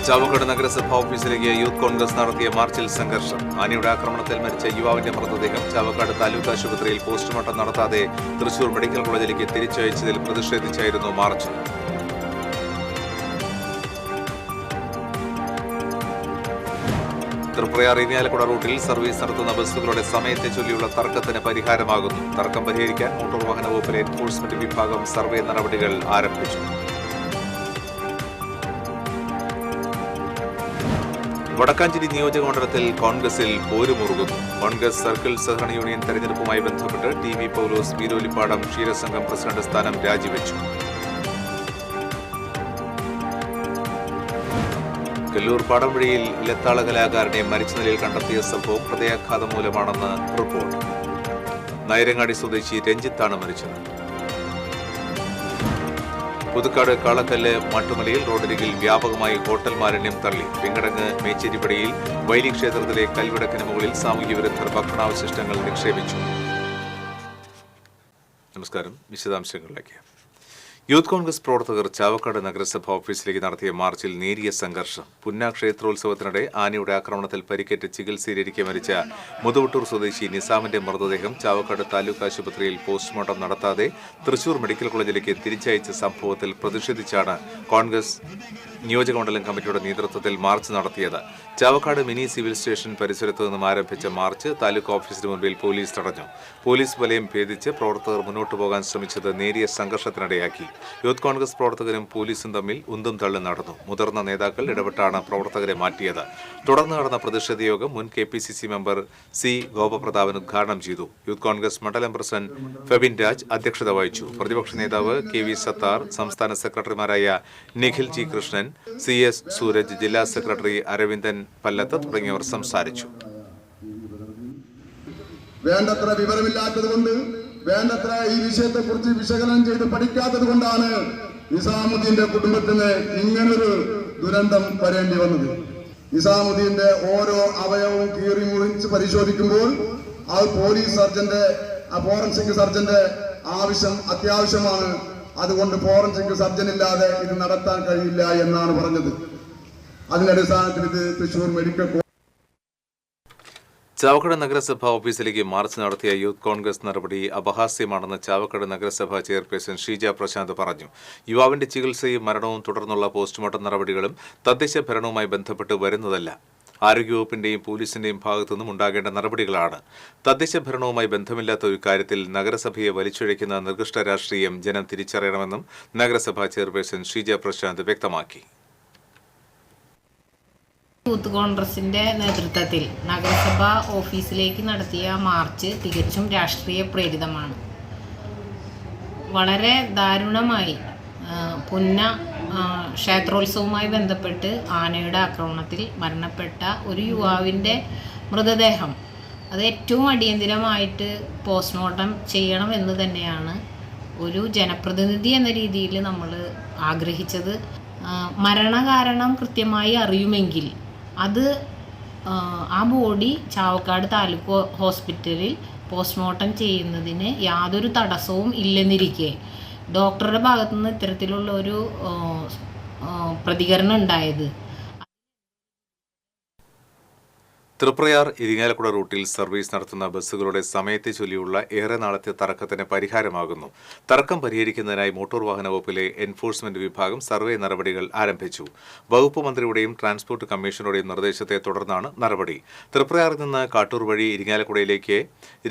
ചാവക്കാട് നഗരസഭാ ഓഫീസിലേക്ക് യൂത്ത് കോൺഗ്രസ് നടത്തിയ മാർച്ചിൽ സംഘർഷം. ആനയുടെ ആക്രമണത്തിൽ മരിച്ച യുവാവിന്റെ മൃതദേഹം ചാവക്കാട് താലൂക്ക് ആശുപത്രിയിൽ പോസ്റ്റ്മോർട്ടം നടത്താതെ തൃശൂർ മെഡിക്കൽ കോളേജിലേക്ക് തിരിച്ചയച്ചതിൽ പ്രതിഷേധിച്ചായിരുന്നു മാർച്ച്. തൃപ്രയാർ ഇരിങ്ങാലക്കുട റൂട്ടിൽ സർവീസ് നടത്തുന്ന ബസ്സുകളുടെ സമയത്തെ ചൊല്ലിയുള്ള തർക്കത്തിന് പരിഹാരമാകുന്നു. തർക്കം പരിഹരിക്കാൻ മോട്ടോർ വാഹന വകുപ്പിലെ എൻഫോഴ്സ്മെന്റ് വിഭാഗം സർവേ നടപടികൾ ആരംഭിച്ചു. വടക്കാഞ്ചേരി നിയോജകമണ്ഡലത്തിൽ കോൺഗ്രസിൽ പോരുമുറുകുന്നു. കോൺഗ്രസ് സർക്കിൾ സഹകരണ യൂണിയൻ തെരഞ്ഞെടുപ്പുമായി ബന്ധപ്പെട്ട് ടി വി പൗലോസ് വീരോലിപ്പാടം ക്ഷീരസംഘം പ്രസിഡന്റ് സ്ഥാനം രാജിവെച്ചു. കല്ലൂർ പാടംവഴിയിൽ ഇലത്താള കലാകാരനെ മരിച്ച നിലയിൽ കണ്ടെത്തിയ സംഭവം ഹൃദയാഘാതം മൂലമാണെന്ന് റിപ്പോർട്ട്. നയരങ്ങാടി സ്വദേശി രഞ്ജിത്താണ് മരിച്ചത്. പുതുക്കാട് കാളക്കല്ല് മാട്ടുമലയിൽ റോഡരികിൽ വ്യാപകമായി ഹോട്ടൽ മാലിന്യം തള്ളി. വെങ്കടങ്ങ് മേച്ചേരിപ്പടിയിൽ വൈലി ക്ഷേത്രത്തിലെ കൽവിടക്കിന് മുകളിൽ സാമൂഹ്യ വിരുദ്ധർ ഭക്ഷണാവശിഷ്ടങ്ങൾ നിക്ഷേപിച്ചു. നമസ്കാരം. വിശദാംശങ്ങളിലേക്ക്. യൂത്ത് കോൺഗ്രസ് പ്രവർത്തകർ ചാവക്കാട് നഗരസഭ ഓഫീസിലേക്ക് നടത്തിയ മാർച്ചിൽ നേരിയ സംഘർഷം. പുന്ന ക്ഷേത്രോത്സവത്തിനിടെ ആനയുടെ ആക്രമണത്തിൽ പരിക്കേറ്റ് ചികിത്സയിലിരിക്കെ മരിച്ച മുതുവട്ടൂർ സ്വദേശി നിസാമിന്റെ മൃതദേഹം ചാവക്കാട് താലൂക്ക് ആശുപത്രിയിൽ പോസ്റ്റ്മോർട്ടം നടത്താതെ തൃശൂർ മെഡിക്കൽ കോളേജിലേക്ക് തിരിച്ചയച്ച സംഭവത്തിൽ പ്രതിഷേധിച്ചാണ് കോൺഗ്രസ് നിയോജകമണ്ഡലം കമ്മിറ്റിയുടെ നേതൃത്വത്തിൽ മാർച്ച് നടത്തിയത്. ചാവക്കാട് മിനി സിവിൽ സ്റ്റേഷൻ പരിസരത്ത് നിന്നും ആരംഭിച്ച മാർച്ച് താലൂക്ക് ഓഫീസിന് മുൻപിൽ പോലീസ് തടഞ്ഞു. പോലീസ് വലയം ഭേദിച്ച് പ്രവർത്തകർ മുന്നോട്ടു പോകാൻ ശ്രമിച്ചത് നേരിയ സംഘർഷത്തിനിടയാക്കി. യൂത്ത് കോൺഗ്രസ് പ്രവർത്തകരും പോലീസും തമ്മിൽ ഉന്തും തള്ളും നടന്നു. മുതിർന്ന നേതാക്കൾ ഇടപെട്ടാണ് പ്രവർത്തകരെ മാറ്റിയത്. തുടർന്ന് നടന്ന പ്രതിഷേധ യോഗം മുൻ KPCC മെമ്പർ സി ഗോപപ്രതാപൻ ഉദ്ഘാടനം ചെയ്തു. യൂത്ത് കോൺഗ്രസ് മണ്ഡലം പ്രസിഡന്റ് ഫെബിൻ രാജ് അധ്യക്ഷത വഹിച്ചു. പ്രതിപക്ഷ നേതാവ് KV സത്താർ, സംസ്ഥാന സെക്രട്ടറിമാരായ നിഖിൽ G കൃഷ്ണൻ, CS സൂരജ്, ജില്ലാ സെക്രട്ടറി അരവിന്ദൻ പല്ലത്ത് തുടങ്ങിയവർ സംസാരിച്ചു. വേണ്ടത്ര വിവരമില്ലാത്തതുകൊണ്ട്, വേണ്ടത്ര ഈ വിഷയത്തെക്കുറിച്ച് വിശകലനം ചെയ്ത് പഠിക്കാത്തത് കൊണ്ടാണ് നിസാമുദ്ദീന്റെ കുടുംബത്തിന് ഇങ്ങനൊരു ദുരന്തം വരേണ്ടി വന്നത്. നിസാമുദ്ദീന്റെ ഓരോ അവയവവും കീറി മുറിച്ച് പരിശോധിക്കുമ്പോൾ അത് പോലീസ് സർജന്റെ, ഫോറൻസിക് സർജന്റെ ആവശ്യം അത്യാവശ്യമാണ്. അതുകൊണ്ട് ഫോറൻസിക് സർജൻ ഇല്ലാതെ ഇത് നടത്താൻ കഴിയില്ല എന്നാണ് പറഞ്ഞത്. അതിനടിസ്ഥാനത്തിൽ ഇത് തൃശൂർ മെഡിക്കൽ ചാവക്കാട് നഗരസഭ ഓഫീസിലേക്ക് മാർച്ച് നടത്തിയ യൂത്ത് കോൺഗ്രസ് നടപടി അപഹാസ്യമാണെന്ന് ചാവക്കാട് നഗരസഭ ചെയർപേഴ്സൺ ഷീജ പ്രശാന്ത് പറഞ്ഞു. യുവാവിന്റെ ചികിത്സയും മരണവും തുടർന്നുള്ള പോസ്റ്റ്മോർട്ടം നടപടികളും തദ്ദേശ ഭരണവുമായി ബന്ധപ്പെട്ട് വരുന്നതല്ല. ആരോഗ്യവകുപ്പിന്റെയും പോലീസിന്റെയും ഭാഗത്തുനിന്നും ഉണ്ടാകേണ്ട നടപടികളാണ്. തദ്ദേശ ഭരണവുമായി ബന്ധമില്ലാത്ത ഒരു കാര്യത്തിൽ നഗരസഭയെ വലിച്ചിഴയ്ക്കുന്ന നിർദ്ദിഷ്ട രാഷ്ട്രീയം ജനം തിരിച്ചറിയണമെന്നും നഗരസഭാ ചെയർപേഴ്സൺ ഷീജ പ്രശാന്ത് വ്യക്തമാക്കി. യൂത്ത് കോൺഗ്രസിന്റെ നേതൃത്വത്തിൽ നഗരസഭാ ഓഫീസിലേക്ക് നടത്തിയ മാർച്ച് തികച്ചും രാഷ്ട്രീയ പ്രേരിതമാണ്. വളരെ ദാരുണമായി പുന്ന ക്ഷേത്രോത്സവവുമായി ബന്ധപ്പെട്ട് ആനയുടെ ആക്രമണത്തിൽ മരണപ്പെട്ട ഒരു യുവാവിൻ്റെ മൃതദേഹം അത് ഏറ്റവും അടിയന്തിരമായിട്ട് പോസ്റ്റ്മോർട്ടം ചെയ്യണമെന്ന് തന്നെയാണ് ഒരു ജനപ്രതിനിധി എന്ന രീതിയിൽ നമ്മൾ ആഗ്രഹിച്ചത്. മരണകാരണം കൃത്യമായി അറിയുമെങ്കിൽ അത് ആ ബോഡി ചാവക്കാട് താലൂക്ക് ഹോസ്പിറ്റലിൽ പോസ്റ്റ്മോർട്ടം ചെയ്യുന്നതിന് യാതൊരു തടസ്സവും ഇല്ലെന്നിരിക്കെ ഡോക്ടറുടെ ഭാഗത്തുനിന്ന് ഇത്തരത്തിലുള്ള ഒരു പ്രതികരണം ഉണ്ടായത്. തൃപ്രയാർ ഇരിങ്ങാലക്കുട റൂട്ടിൽ സർവീസ് നടത്തുന്ന ബസ്സുകളുടെ സമയത്തെ ചൊല്ലിയുള്ള ഏറെ നാളത്തെ തർക്കത്തിന് പരിഹാരമാകുന്നു. തർക്കം പരിഹരിക്കുന്നതിനായി മോട്ടോർ വാഹന വകുപ്പിലെ എൻഫോഴ്സ്മെന്റ് വിഭാഗം സർവേ നടപടികൾ ആരംഭിച്ചു. വകുപ്പ് മന്ത്രിയുടെയും ട്രാൻസ്പോർട്ട് കമ്മീഷണറുടെയും നിർദ്ദേശത്തെ തുടർന്നാണ് നടപടി. തൃപ്രയാറിൽ നിന്ന് കാട്ടൂർ വഴി ഇരിങ്ങാലക്കുടയിലേക്ക്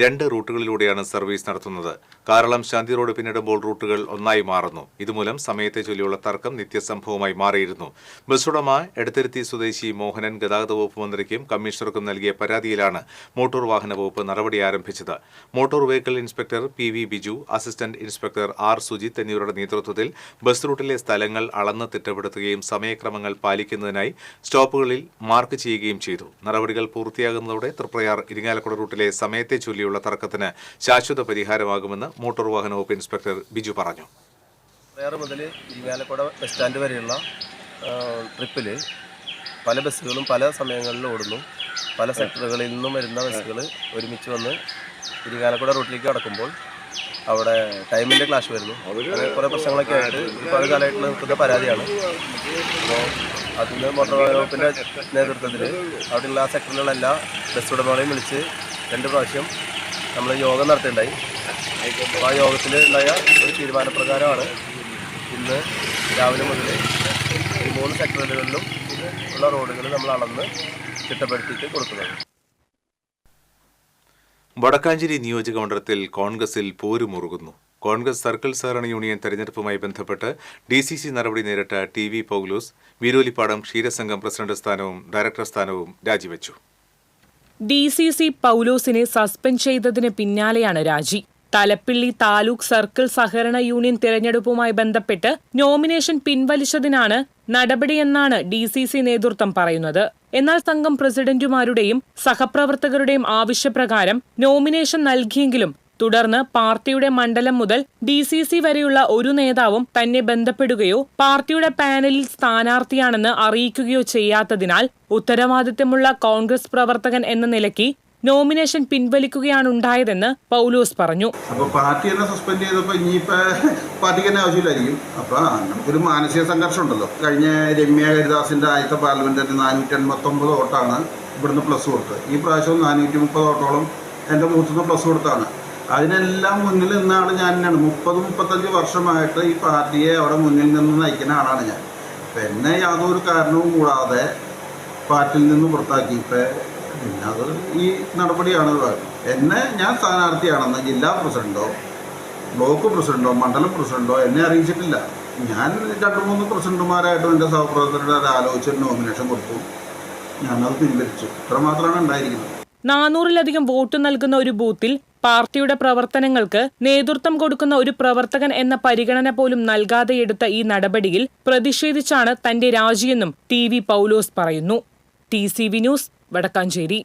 2 റൂട്ടുകളിലൂടെയാണ് സർവീസ് നടത്തുന്നത്. കാരളം ശാന്തി റോഡ് പിന്നിടുമ്പോൾ റൂട്ടുകൾ ഒന്നായി മാറുന്നു. ഇതുമൂലം സമയത്തെ ചൊല്ലിയുള്ള തർക്കം നിത്യസംഭവമായി മാറിയിരുന്നു. ബസ്സുടമ എടത്തിരുത്തി സ്വദേശി മോഹനൻ ഗതാഗത വകുപ്പ് മന്ത്രിക്കും കമ്മീഷണർക്കും നൽകിയ പരാതിയിലാണ് മോട്ടോർ വാഹന വകുപ്പ് നടപടി ആരംഭിച്ചത്. Motor vehicle inspector PV Biju, assistant inspector R Sujith എന്നിവരുടെ നേതൃത്വത്തിൽ ബസ് റൂട്ടിലെ സ്ഥലങ്ങൾ അളന്ന് തിട്ടപ്പെടുത്തുകയും സമയക്രമങ്ങൾ പാലിക്കുന്നതിനായി സ്റ്റോപ്പുകളിൽ മാർക്ക് ചെയ്യുകയും ചെയ്തു. നടപടികൾ പൂർത്തിയാകുന്നതോടെ തൃപ്രയാർ ഇരിങ്ങാലക്കുട റൂട്ടിലെ സമയത്തെ ചൊല്ലിയുള്ള തർക്കത്തിന് ശാശ്വത പരിഹാരമാകുമെന്ന് മോട്ടോർ വാഹന വകുപ്പ് ഇൻസ്പെക്ടർ ബിജു പറഞ്ഞു. തൃപ്രയാർ മുതൽ ഇരിങ്ങാലക്കുട ബസ് സ്റ്റാൻഡ് വരെയുള്ള ട്രിപ്പിൽ പല ബസ്സുകളും പല സമയങ്ങളിൽ ഓടുന്നു. പല സെക്ടറുകളിൽ നിന്നും വരുന്ന ബസ്സുകൾ ഒരുമിച്ച് വന്ന് ഇരിങ്ങാലക്കുട റൂട്ടിലേക്ക് കടക്കുമ്പോൾ അവിടെ ടൈമിൻ്റെ ക്ലാഷ് വരുന്നു. കുറേ പ്രശ്നങ്ങളൊക്കെ ആയിട്ട് ഒരുപാട് കാലമായിട്ടുള്ള നിൽക്കുന്ന പരാതിയാണ്. അപ്പോൾ അതിന് മോട്ടോർ വാഹന വകുപ്പിൻ്റെ നേതൃത്വത്തിൽ അവിടെയുള്ള ആ സെക്ടറിലുള്ള എല്ലാ ബസ് ഉടമകളെയും വിളിച്ച് 2 പ്രാവശ്യം നമ്മൾ യോഗം നടത്തിയിട്ടുണ്ടായി. അപ്പോൾ ആ യോഗത്തിൽ ഉണ്ടായ ഒരു തീരുമാനപ്രകാരമാണ് ഇന്ന് രാവിലെ മുതൽ ഈ 3 സെക്ടറുകളിലും ഉള്ള റോഡുകൾ നമ്മൾ അളന്ന് ചിട്ടപ്പെടുത്തിയിട്ട് കൊടുക്കുന്നത്. വടക്കാഞ്ചേരി നിയോജക മണ്ഡലത്തിൽ കോൺഗ്രസിൽ പോരുമുറുകുന്നു. കോൺഗ്രസ് സർക്കിൾ സഹകരണ യൂണിയൻ തെരഞ്ഞെടുപ്പുമായി ബന്ധപ്പെട്ട് DCC നടപടി നേരിട്ട TV പൗലോസ് വീരോലിപ്പാടം ക്ഷീരസംഘം പ്രസിഡന്റ് സ്ഥാനവും ഡയറക്ടർ സ്ഥാനവും രാജിവെച്ചു. DCC പൗലോസിനെ സസ്പെൻഡ് ചെയ്തതിന് പിന്നാലെയാണ് രാജി. തലപ്പിള്ളി താലൂക്ക് സർക്കിൾ സഹകരണ യൂണിയൻ തിരഞ്ഞെടുപ്പുമായി ബന്ധപ്പെട്ട് നോമിനേഷൻ പിൻവലിച്ചതിനാണ് നടപടിയെന്നാണ് DCC നേതൃത്വം പറയുന്നത്. എന്നാൽ സംഘം പ്രസിഡന്റുമാരുടെയും സഹപ്രവർത്തകരുടെയും ആവശ്യപ്രകാരം നോമിനേഷൻ നൽകിയെങ്കിലും തുടർന്ന് പാർട്ടിയുടെ മണ്ഡലം മുതൽ DCC വരെയുള്ള ഒരു നേതാവും തന്നെ ബന്ധപ്പെടുകയോ പാർട്ടിയുടെ പാനലിൽ സ്ഥാനാർത്ഥിയാണെന്ന് അറിയിക്കുകയോ ചെയ്യാത്തതിനാൽ ഉത്തരവാദിത്തമുള്ള കോൺഗ്രസ് പ്രവർത്തകൻ എന്ന നിലയ്ക്ക് നോമിനേഷൻ പിൻവലിക്കുകയാണുണ്ടായതെന്ന് പൗലോസ് പറഞ്ഞു. അപ്പോൾ പാർട്ടി തന്നെ സസ്പെൻഡ് ചെയ്തപ്പോൾ ഇനിയിപ്പോൾ പാർട്ടിക്ക് തന്നെ ആവശ്യമില്ലായിരിക്കും. അപ്പോൾ നമുക്കൊരു മാനസിക സംഘർഷം ഉണ്ടല്ലോ. കഴിഞ്ഞ രമ്യ ഹരിദാസിൻ്റെ ആദ്യത്തെ പാർലമെൻറ്റിന് 489 വോട്ടാണ് ഇവിടുന്ന് പ്ലസ് കൊടുത്തത്. ഈ പ്രാവശ്യം 430 വോട്ടോളം എൻ്റെ ബൂത്തുനിന്ന് പ്ലസ് കൊടുത്താണ്. അതിനെല്ലാം മുന്നിൽ നിന്നാണ് ഞാൻ 30-35 വർഷമായിട്ട് ഈ പാർട്ടിയെ അവിടെ മുന്നിൽ നിന്ന് നയിക്കുന്ന ആളാണ് ഞാൻ. അപ്പം എന്നെ യാതൊരു കാരണവും കൂടാതെ പാർട്ടിയിൽ നിന്ന് പുറത്താക്കി. പിന്നെ അത് ഈ നടപടിയാണ്. ഞാൻ സ്ഥാനാർത്ഥിയാണെന്ന് ജില്ലാ പ്രസിഡന്റോ ബ്ലോക്ക് പ്രസിഡന്റോ മണ്ഡലം പ്രസിഡന്റോ എന്നെ അറിയിച്ചിട്ടില്ല. ഞാൻ 2-3 പ്രസിഡന്റുമാരായിട്ടും എൻ്റെ സഹപ്രവർത്തകരുടെ ആലോചിച്ച് നോമിനേഷൻ കൊടുത്തു. ഞാനത് പിൻവലിച്ചു. ഇത്രമാത്രമാണ് ഉണ്ടായിരിക്കുന്നത്. 400-ലധികം വോട്ട് നൽകുന്ന ഒരു ബൂത്തിൽ പാർട്ടിയുടെ പ്രവർത്തനങ്ങൾക്ക് നേതൃത്വം കൊടുക്കുന്ന ഒരു പ്രവർത്തകൻ എന്ന പരിഗണന പോലും നൽകാതെ എടുത്ത ഈ നടപടിയിൽ പ്രതിഷേധിച്ചാണ് തന്റെ രാജിയെന്നും TV പൗലോസ് പറയുന്നു. TCV news, Vadakkanchery.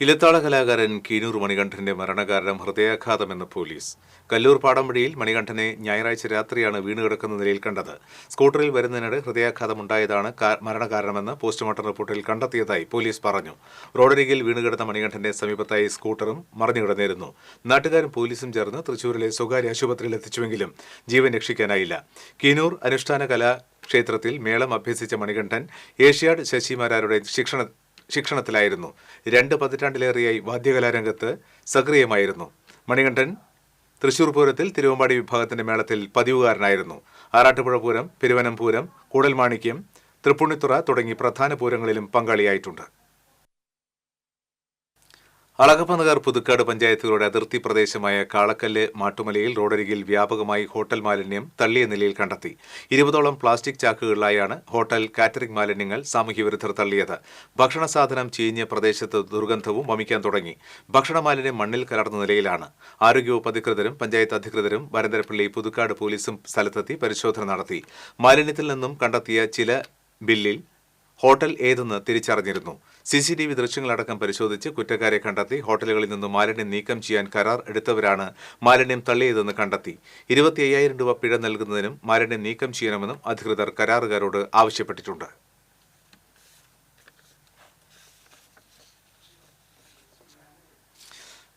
ഇലത്താള കലാകാരൻ കീനൂർ മണികണ്ഠന്റെ മരണകാരണം ഹൃദയാഘാതമെന്ന് പോലീസ്. കല്ലൂർ പാടംവഴിയിൽ മണികണ്ഠനെ ഞായറാഴ്ച രാത്രിയാണ് വീണുകിടക്കുന്ന നിലയിൽ കണ്ടത്. സ്കൂട്ടറിൽ വരുന്നതിനിടെ ഹൃദയാഘാതമുണ്ടായതാണ് മരണകാരണമെന്ന് പോസ്റ്റ്മോർട്ടം റിപ്പോർട്ടിൽ കണ്ടെത്തിയതായി പോലീസ് പറഞ്ഞു. റോഡരികിൽ വീണുകിടന്ന മണികണ്ഠന്റെ സമീപത്തായി സ്കൂട്ടറും മറിഞ്ഞുകിടന്നിരുന്നു. നാട്ടുകാരും പോലീസും ചേർന്ന് തൃശൂരിലെ സ്വകാര്യ ആശുപത്രിയിൽ എത്തിച്ചുവെങ്കിലും ജീവൻ രക്ഷിക്കാനായില്ല. കീനൂർ അനുഷ്ഠാന കലാക്ഷേത്രത്തിൽ മേളം അഭ്യസിച്ച മണികണ്ഠൻ ഏഷ്യാഡ് ശശിമാരാരുടെ ശിക്ഷണത്തിലായിരുന്നു. 2 പതിറ്റാണ്ടിലേറെയായി വാദ്യകലാരംഗത്ത് സക്രിയമായിരുന്നു. മണികണ്ഠൻ തൃശൂർ പൂരത്തിൽ തിരുവമ്പാടി വിഭാഗത്തിന്റെ മേളത്തിൽ പതിവുകാരനായിരുന്നു. ആറാട്ടുപുഴ പൂരം, പെരുവനം പൂരം, കൂടൽമാണിക്യം, തൃപ്പുണിത്തുറ തുടങ്ങി പ്രധാന പൂരങ്ങളിലും പങ്കാളിയായിട്ടുണ്ട്. അളകപ്പനഗർ പുതുക്കാട് പഞ്ചായത്തുകളുടെ അതിർത്തി പ്രദേശമായ കാളക്കല്ല് മാട്ടുമലയിൽ റോഡരികിൽ വ്യാപകമായി ഹോട്ടൽ മാലിന്യം തള്ളിയ നിലയിൽ കണ്ടെത്തി. 20ഓളം പ്ലാസ്റ്റിക് ചാക്കുകളിലായാണ് ഹോട്ടൽ കാറ്ററിംഗ് മാലിന്യങ്ങൾ സാമൂഹ്യവിരുദ്ധർ തള്ളിയത്. ഭക്ഷണ സാധനം ചീഞ്ഞ് പ്രദേശത്ത് ദുർഗന്ധവും വമിക്കാൻ തുടങ്ങി. ഭക്ഷണ മാലിന്യം മണ്ണിൽ കലർന്ന നിലയിലാണ്. ആരോഗ്യവകുപ്പ് അധികൃതരും പഞ്ചായത്ത് അധികൃതരും വരന്തരപ്പള്ളി പുതുക്കാട് പോലീസും സ്ഥലത്തെത്തി പരിശോധന നടത്തി. മാലിന്യത്തിൽ നിന്നും കണ്ടെത്തിയ ചില ബില്ലിൽ ഹോട്ടൽ ഏതെന്ന് തിരിച്ചറിഞ്ഞിരുന്നു. CCTV ദൃശ്യങ്ങളടക്കം പരിശോധിച്ച് കുറ്റക്കാരെ കണ്ടെത്തി. ഹോട്ടലുകളിൽ നിന്ന് മാലിന്യം നീക്കം ചെയ്യാൻ കരാർ എടുത്തവരാണ് മാലിന്യം തള്ളിയതെന്ന് കണ്ടെത്തി. 25,000 രൂപ പിഴ നൽകുന്നതിനും മാലിന്യം നീക്കം ചെയ്യണമെന്നും അധികൃതർ കരാറുകാരോട് ആവശ്യപ്പെട്ടിട്ടുണ്ട്.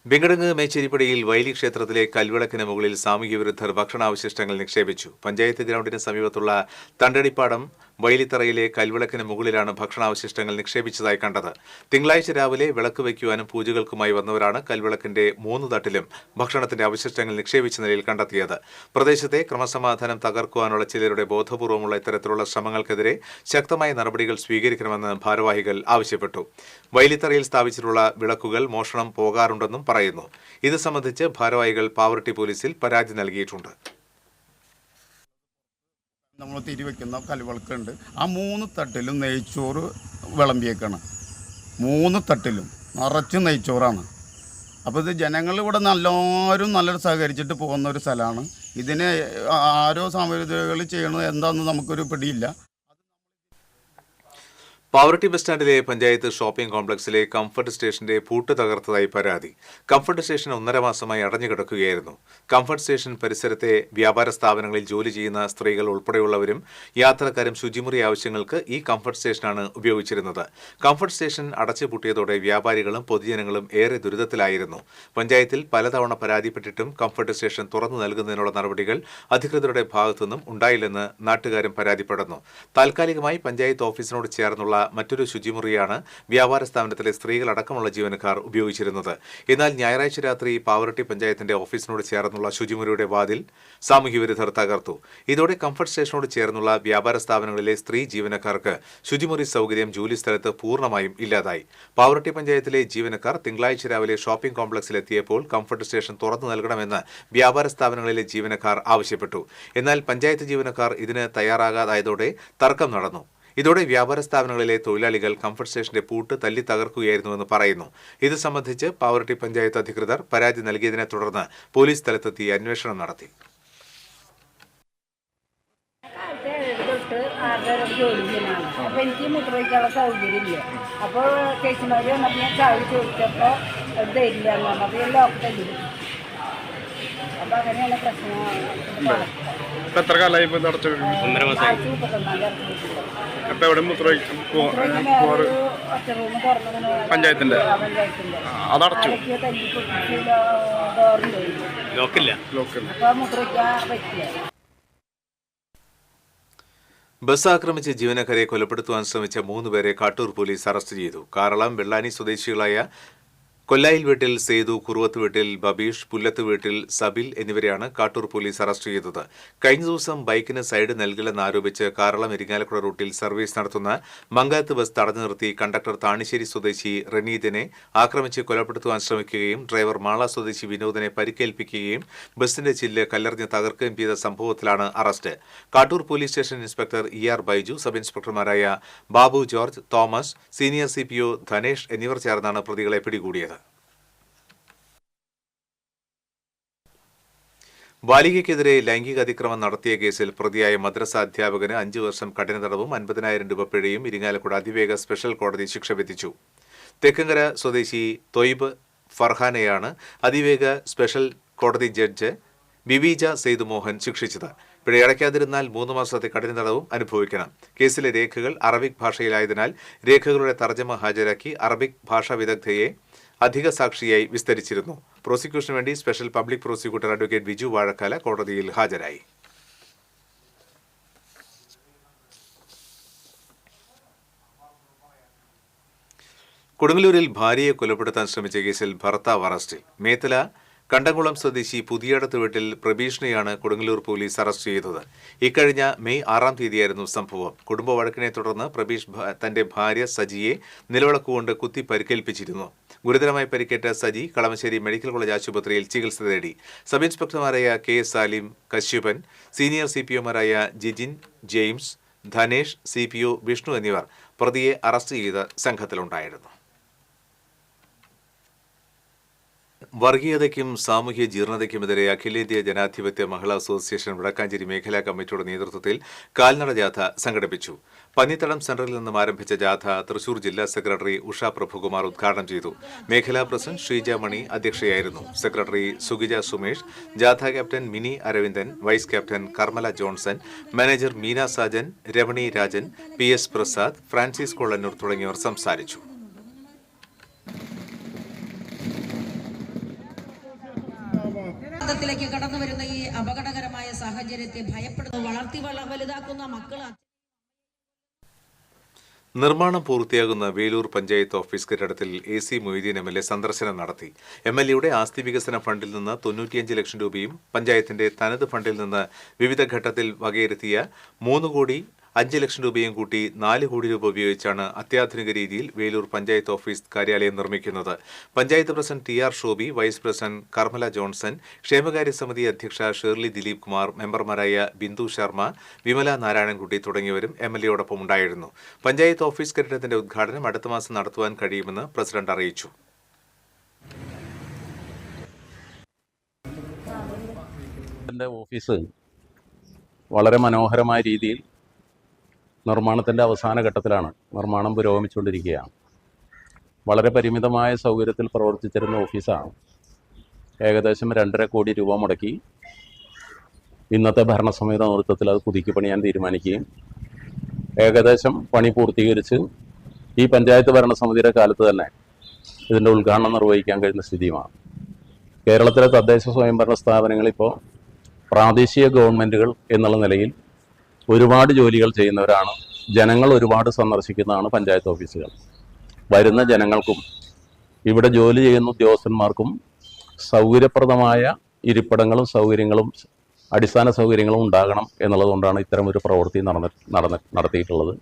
വെങ്കടങ്ങ് മേച്ചേരിപ്പടിയിൽ വൈലി ക്ഷേത്രത്തിലെ കൽവിളക്കിന് മുകളിൽ സാമൂഹ്യവിരുദ്ധർ ഭക്ഷണാവശിഷ്ടങ്ങൾ നിക്ഷേപിച്ചു. പഞ്ചായത്ത് ഗ്രൗണ്ടിന് സമീപത്തുള്ള തണ്ടടിപ്പാടം വൈലിത്തറയിലെ കൽവിളക്കിന് മുകളിലാണ് ഭക്ഷണാവശിഷ്ടങ്ങൾ നിക്ഷേപിച്ചതായി കണ്ടത്. തിങ്കളാഴ്ച രാവിലെ വിളക്ക് വയ്ക്കുവാനും പൂജകൾക്കുമായി വന്നവരാണ് കൽവിളക്കിന്റെ 3 തട്ടിലും ഭക്ഷണത്തിന്റെ അവശിഷ്ടങ്ങൾ നിക്ഷേപിച്ച നിലയിൽ കണ്ടെത്തിയത്. പ്രദേശത്തെ ക്രമസമാധാനം തകർക്കുവാനുള്ള ചിലരുടെ ബോധപൂർവമുള്ള ഇത്തരത്തിലുള്ള ശ്രമങ്ങൾക്കെതിരെ ശക്തമായ നടപടികൾ സ്വീകരിക്കണമെന്ന് ഭാരവാഹികൾ ആവശ്യപ്പെട്ടു. വൈലിത്തറയിൽ സ്ഥാപിച്ചിട്ടുള്ള വിളക്കുകൾ മോഷണം പോകാറുണ്ടെന്നും പറയുന്നു. ഇത് സംബന്ധിച്ച് ഭാരവാഹികൾ പാവറട്ടി പോലീസിൽ പരാതി നൽകിയിട്ടുണ്ട്. നമ്മൾ തിരിവെക്കുന്ന കൽവിളക്കുണ്ട്. ആ 3 തട്ടിലും നെയ്ച്ചോറ് വിളമ്പിയേക്കാണ്. 3 തട്ടിലും നിറച്ച് നെയ്ച്ചോറാണ്. അപ്പോൾ ഇത് ജനങ്ങൾ ഇവിടെ എല്ലാവരും നല്ലൊരു സഹകരിച്ചിട്ട് പോകുന്ന ഒരു സ്ഥലമാണ്. ഇതിന് ആരോ സാമൂഹിക ചെയ്യണത് എന്താണെന്ന് നമുക്കൊരു പിടിയില്ല. പാവറട്ടി ബസ് സ്റ്റാൻഡിലെ പഞ്ചായത്ത് ഷോപ്പിംഗ് കോംപ്ലക്സിലെ കംഫർട്ട് സ്റ്റേഷന്റെ പൂട്ട് തകർത്തതായി പരാതി. കംഫർട്ട് സ്റ്റേഷൻ 1.5 മാസമായി അടഞ്ഞുകിടക്കുകയായിരുന്നു. കംഫർട്ട് സ്റ്റേഷൻ പരിസരത്തെ വ്യാപാര സ്ഥാപനങ്ങളിൽ ജോലി ചെയ്യുന്ന സ്ത്രീകൾ ഉൾപ്പെടെയുള്ളവരും യാത്രക്കാരും ശുചിമുറി ആവശ്യങ്ങൾക്ക് ഈ കംഫർട്ട് സ്റ്റേഷനാണ് ഉപയോഗിച്ചിരുന്നത്. കംഫർട്ട് സ്റ്റേഷൻ അടച്ചുപൂട്ടിയതോടെ വ്യാപാരികളും പൊതുജനങ്ങളും ഏറെ ദുരിതത്തിലായിരുന്നു. പഞ്ചായത്തിൽ പലതവണ പരാതിപ്പെട്ടിട്ടും കംഫർട്ട് സ്റ്റേഷൻ തുറന്നു നൽകുന്നതിനുള്ള നടപടികൾ അധികൃതരുടെ ഭാഗത്തുനിന്നും ഉണ്ടായില്ലെന്ന് നാട്ടുകാരും പരാതിപ്പെടുന്നു. താൽക്കാലികമായി പഞ്ചായത്ത് ഓഫീസിനോട് ചേർന്നുള്ള മറ്റൊരു ശുചിമുറിയാണ് വ്യാപാര സ്ഥാപനത്തിലെ സ്ത്രീകളടക്കമുള്ള ജീവനക്കാർ ഉപയോഗിച്ചിരുന്നത്. എന്നാൽ ഞായറാഴ്ച രാത്രി പാവറട്ടി പഞ്ചായത്തിന്റെ ഓഫീസിനോട് ചേർന്നുള്ള ശുചിമുറിയുടെ വാതിൽ സാമൂഹ്യവിരുദ്ധർ തകർത്തു. ഇതോടെ കംഫർട്ട് സ്റ്റേഷനോട് ചേർന്നുള്ള വ്യാപാര സ്ഥാപനങ്ങളിലെ സ്ത്രീ ജീവനക്കാർക്ക് ശുചിമുറി സൗകര്യം ജോലിസ്ഥലത്ത് പൂർണ്ണമായും ഇല്ലാതായി. പാവറട്ടി പഞ്ചായത്തിലെ ജീവനക്കാർ തിങ്കളാഴ്ച രാവിലെ ഷോപ്പിംഗ് കോംപ്ലക്സിലെത്തിയപ്പോൾ കംഫർട്ട് സ്റ്റേഷൻ തുറന്നു നൽകണമെന്ന് വ്യാപാര സ്ഥാപനങ്ങളിലെ ജീവനക്കാർ ആവശ്യപ്പെട്ടു. എന്നാൽ പഞ്ചായത്ത് ജീവനക്കാർ ഇതിന് തയ്യാറാകാതായതോടെ തർക്കം നടന്നു. ഇതോടെ വ്യാപാര സ്ഥാപനങ്ങളിലെ തൊഴിലാളികൾ കംഫർട്ട് സ്റ്റേഷന്റെ പൂട്ട് തല്ലി തകർക്കുകയായിരുന്നുവെന്ന് പറയുന്നു. ഇത് സംബന്ധിച്ച് പാവറട്ടി പഞ്ചായത്ത് അധികൃതർ പരാതി നൽകിയതിനെ തുടർന്ന് പോലീസ് സ്ഥലത്തെത്തി അന്വേഷണം നടത്തി. അപ്പോൾ എനിക്ക് മുദ്രയ്ക്കുള്ള സൗകര്യമില്ല. അപ്പോൾ ചേച്ചിമാർ വന്നപ്പോൾ ഞാൻ ചാവി ചോദിച്ചപ്പോൾ തരില്ല എന്ന് പറഞ്ഞു. അപ്പോൾ ലോക്ക് തരും. അപ്പോൾ അങ്ങനെയാണ് പ്രശ്നം. എത്ര കാലമായി ഇപ്പോൾ അടച്ചു? 1.5 മാസമായി. പഞ്ചായത്തിന്റെ അതടച്ചു. ലോക്കില്ല. ബസ് ആക്രമിച്ച് ജീവനക്കാരെ കൊലപ്പെടുത്തുവാൻ ശ്രമിച്ച 3 പേരെ കാട്ടൂർ പോലീസ് അറസ്റ്റ് ചെയ്തു. കാറളം വെള്ളാനി സ്വദേശികളായ കൊല്ലായിൽ വീട്ടിൽ സേതു, കുറുവത്ത് വീട്ടിൽ ബബീഷ്, പുല്ലത്ത് വീട്ടിൽ സബിൽ എന്നിവരെയാണ് കാട്ടൂർ പോലീസ് അറസ്റ്റ് ചെയ്തത്. കഴിഞ്ഞ ദിവസം ബൈക്കിന് സൈഡ് നൽകില്ലെന്നാരോപിച്ച് കാറളം ഇരിങ്ങാലക്കുട റൂട്ടിൽ സർവീസ് നടത്തുന്ന മംഗലത്ത് ബസ് തടഞ്ഞു നിർത്തി കണ്ടക്ടർ താണിശ്ശേരി സ്വദേശി റനീദിനെ ആക്രമിച്ച് കൊലപ്പെടുത്തുവാൻ ശ്രമിക്കുകയും ഡ്രൈവർ മാള സ്വദേശി വിനോദിനെ പരിക്കേൽപ്പിക്കുകയും ബസിന്റെ ചില്ല് കല്ലെറിഞ്ഞ് തകർക്കുകയും ചെയ്ത സംഭവത്തിലാണ് arrest. Kattoor police station inspector ER Baiju, sub ഇൻസ്പെക്ടർമാരായ Babu George, Thomas, senior CPO Dhanesh എന്നിവർ ചേർന്നാണ് പ്രതികളെ പിടികൂടിയത്. ബാലികയ്ക്കെതിരെ ലൈംഗിക അതിക്രമം നടത്തിയ കേസിൽ പ്രതിയായ മദ്രസ അധ്യാപകന് 5 വർഷം കഠിന തടവും 50,000 രൂപ പിഴയും ഇരിങ്ങാലക്കുട അതിവേഗ സ്പെഷ്യൽ കോടതി ശിക്ഷ വിധിച്ചു. തെക്കങ്കര സ്വദേശി തൊയ്ബ് ഫർഹാനെയാണ് അതിവേഗ സ്പെഷ്യൽ കോടതി ജഡ്ജ് ബിബീജ സേതുമോഹൻ ശിക്ഷിച്ചത്. പിഴയടയ്ക്കാതിരുന്നാൽ 3 മാസത്തെ കഠിന തടവും അനുഭവിക്കണം. കേസിലെ രേഖകൾ അറബിക് ഭാഷയിലായതിനാൽ രേഖകളുടെ തർജ്ജമ ഹാജരാക്കി അറബിക് ഭാഷാ വിദഗ്ധയെ അധിക സാക്ഷിയായി വിസ്തരിച്ചിരുന്നു. പ്രോസിക്യൂഷന് വേണ്ടി special public prosecutor advocate Biju Vazhakkala കോടതിയിൽ ഹാജരായി. കൊടുങ്ങല്ലൂരിൽ ഭാര്യയെ കൊലപ്പെടുത്താൻ ശ്രമിച്ച കേസിൽ ഭർത്താവ് അറസ്റ്റിൽ. മേത്തല കണ്ടംകുളം സ്വദേശി പുതിയടത്ത് വീട്ടിൽ പ്രബീഷിനെയാണ് കൊടുങ്ങല്ലൂർ പോലീസ് അറസ്റ്റ് ചെയ്തത്. ഇക്കഴിഞ്ഞ മെയ് 6-ാം തീയതിയായിരുന്നു സംഭവം. കുടുംബ വഴക്കിനെ തുടർന്ന് പ്രബീഷ് തന്റെ ഭാര്യ സജിയെ നിലവിളക്കുകൊണ്ട് കുത്തി പരിക്കേൽപ്പിച്ചിരുന്നു. ഗുരുതരമായി പരിക്കേറ്റ സജി കളമശ്ശേരി മെഡിക്കൽ കോളേജ് ആശുപത്രിയിൽ ചികിത്സ തേടി. സബ് ഇൻസ്പെക്ടർമാരായ KS സാലിം, കശ്യപൻ, സീനിയർ CPOമാരായ ജിജിൻ, ജെയിംസ്, ധനേഷ്, CPO വിഷ്ണു എന്നിവർ പ്രതിയെ അറസ്റ്റ് ചെയ്ത സംഘത്തിലുണ്ടായിരുന്നു. വർഗീയതയ്ക്കും സാമൂഹ്യ ജീർണതയ്ക്കുമെതിരെ അഖിലേന്ത്യാ ജനാധിപത്യ മഹിളാ അസോസിയേഷൻ വടക്കാഞ്ചേരി മേഖലാ കമ്മിറ്റിയുടെ നേതൃത്വത്തിൽ കാൽനട ജാഥ സംഘടിപ്പിച്ചു. പന്നിത്തടം സെന്ററിൽ നിന്നും ആരംഭിച്ച ജാഥ തൃശൂർ ജില്ലാ സെക്രട്ടറി ഉഷ പ്രഭുകുമാർ ഉദ്ഘാടനം ചെയ്തു. മേഖലാ പ്രസിഡന്റ് ശ്രീജ മണി അധ്യക്ഷയായിരുന്നു. സെക്രട്ടറി സുഗിജ സുമേഷ്, ജാഥ captain Mini Aravindan, vice captain Carmela Johnson, manager Meena Sajan, Ramani Rajan, PS Prasad, Francis Kollannur തുടങ്ങിയവർ സംസാരിച്ചു. ത്തിലേക്ക് കടന്നു വരുന്ന ഈ അപകടകരമായ സാഹചര്യത്തെ ഭയപ്പെടുന്ന വളർത്തി വലുതാക്കുന്ന മക്കൾ. നിർമ്മാണം പൂർത്തിയാകുന്ന വേലൂർ പഞ്ചായത്ത് ഓഫീസ് കെട്ടിടത്തിൽ AC മൊയ്തീൻ MLA സന്ദർശനം നടത്തി. MLAയുടെ ആസ്തി വികസന ഫണ്ടിൽ നിന്ന് 95 ലക്ഷം രൂപയും പഞ്ചായത്തിന്റെ തനത് ഫണ്ടിൽ നിന്ന് വിവിധ ഘട്ടത്തിൽ വകയിരുത്തിയ 3,05 ലക്ഷം രൂപയും കൂട്ടി 4 കോടി രൂപ ഉപയോഗിച്ചാണ് അത്യാധുനിക രീതിയിൽ വേലൂർ പഞ്ചായത്ത് ഓഫീസ് കാര്യാലയം നിർമ്മിക്കുന്നത്. Panchayat president TR Shobi, vice president Carmela Johnson, ക്ഷേമകാര്യ സമിതി അധ്യക്ഷ ഷേർലി ദിലീപ് കുമാർ, മെമ്പർമാരായ ബിന്ദു ശർമ്മ, വിമല നാരായണൻകുട്ടി തുടങ്ങിയവരും MLAയോടൊപ്പം ഉണ്ടായിരുന്നു. പഞ്ചായത്ത് ഓഫീസ് കെട്ടിടത്തിന്റെ ഉദ്ഘാടനം അടുത്ത മാസം നടത്തുവാൻ കഴിയുമെന്ന് പ്രസിഡന്റ് അറിയിച്ചു. ഓഫീസ് വളരെ മനോഹരമായ രീതിയിൽ നിർമ്മാണത്തിൻ്റെ അവസാന ഘട്ടത്തിലാണ്. നിർമ്മാണം പുരോഗമിച്ചുകൊണ്ടിരിക്കുകയാണ്. വളരെ പരിമിതമായ സൗകര്യത്തിൽ പ്രവർത്തിച്ചിരുന്ന ഓഫീസാണ്. ഏകദേശം 2.5 കോടി രൂപ മുടക്കി ഇന്നത്തെ ഭരണസമിതിയുടെ നേതൃത്വത്തിൽ അത് പുതുക്കി പണിയാൻ തീരുമാനിക്കുകയും ഏകദേശം പണി പൂർത്തീകരിച്ച് ഈ പഞ്ചായത്ത് ഭരണസമിതിയുടെ കാലത്ത് തന്നെ ഇതിൻ്റെ ഉദ്ഘാടനം നിർവഹിക്കാൻ കഴിയുന്ന സ്ഥിതിയുമാണ്. കേരളത്തിലെ തദ്ദേശ സ്വയംഭരണ സ്ഥാപനങ്ങൾ ഇപ്പോൾ പ്രാദേശിക ഗവൺമെൻറ്റുകൾ എന്നുള്ള നിലയിൽ ഒരുപാട് ജോലികൾ ചെയ്യുന്നവരാണ്. ജനങ്ങൾ ഒരുപാട് സന്ദർശിക്കുന്നതാണ് പഞ്ചായത്ത് ഓഫീസുകൾ. വരുന്ന ജനങ്ങൾക്കും ഇവിടെ ജോലി ചെയ്യുന്ന ഉദ്യോഗസ്ഥന്മാർക്കും സൗകര്യപ്രദമായ ഇരിപ്പിടങ്ങളും സൗകര്യങ്ങളും അടിസ്ഥാന സൗകര്യങ്ങളും ഉണ്ടാകണം എന്നുള്ളതുകൊണ്ടാണ് ഇത്തരമൊരു പ്രവൃത്തി നടത്തിയിട്ടുള്ളത്.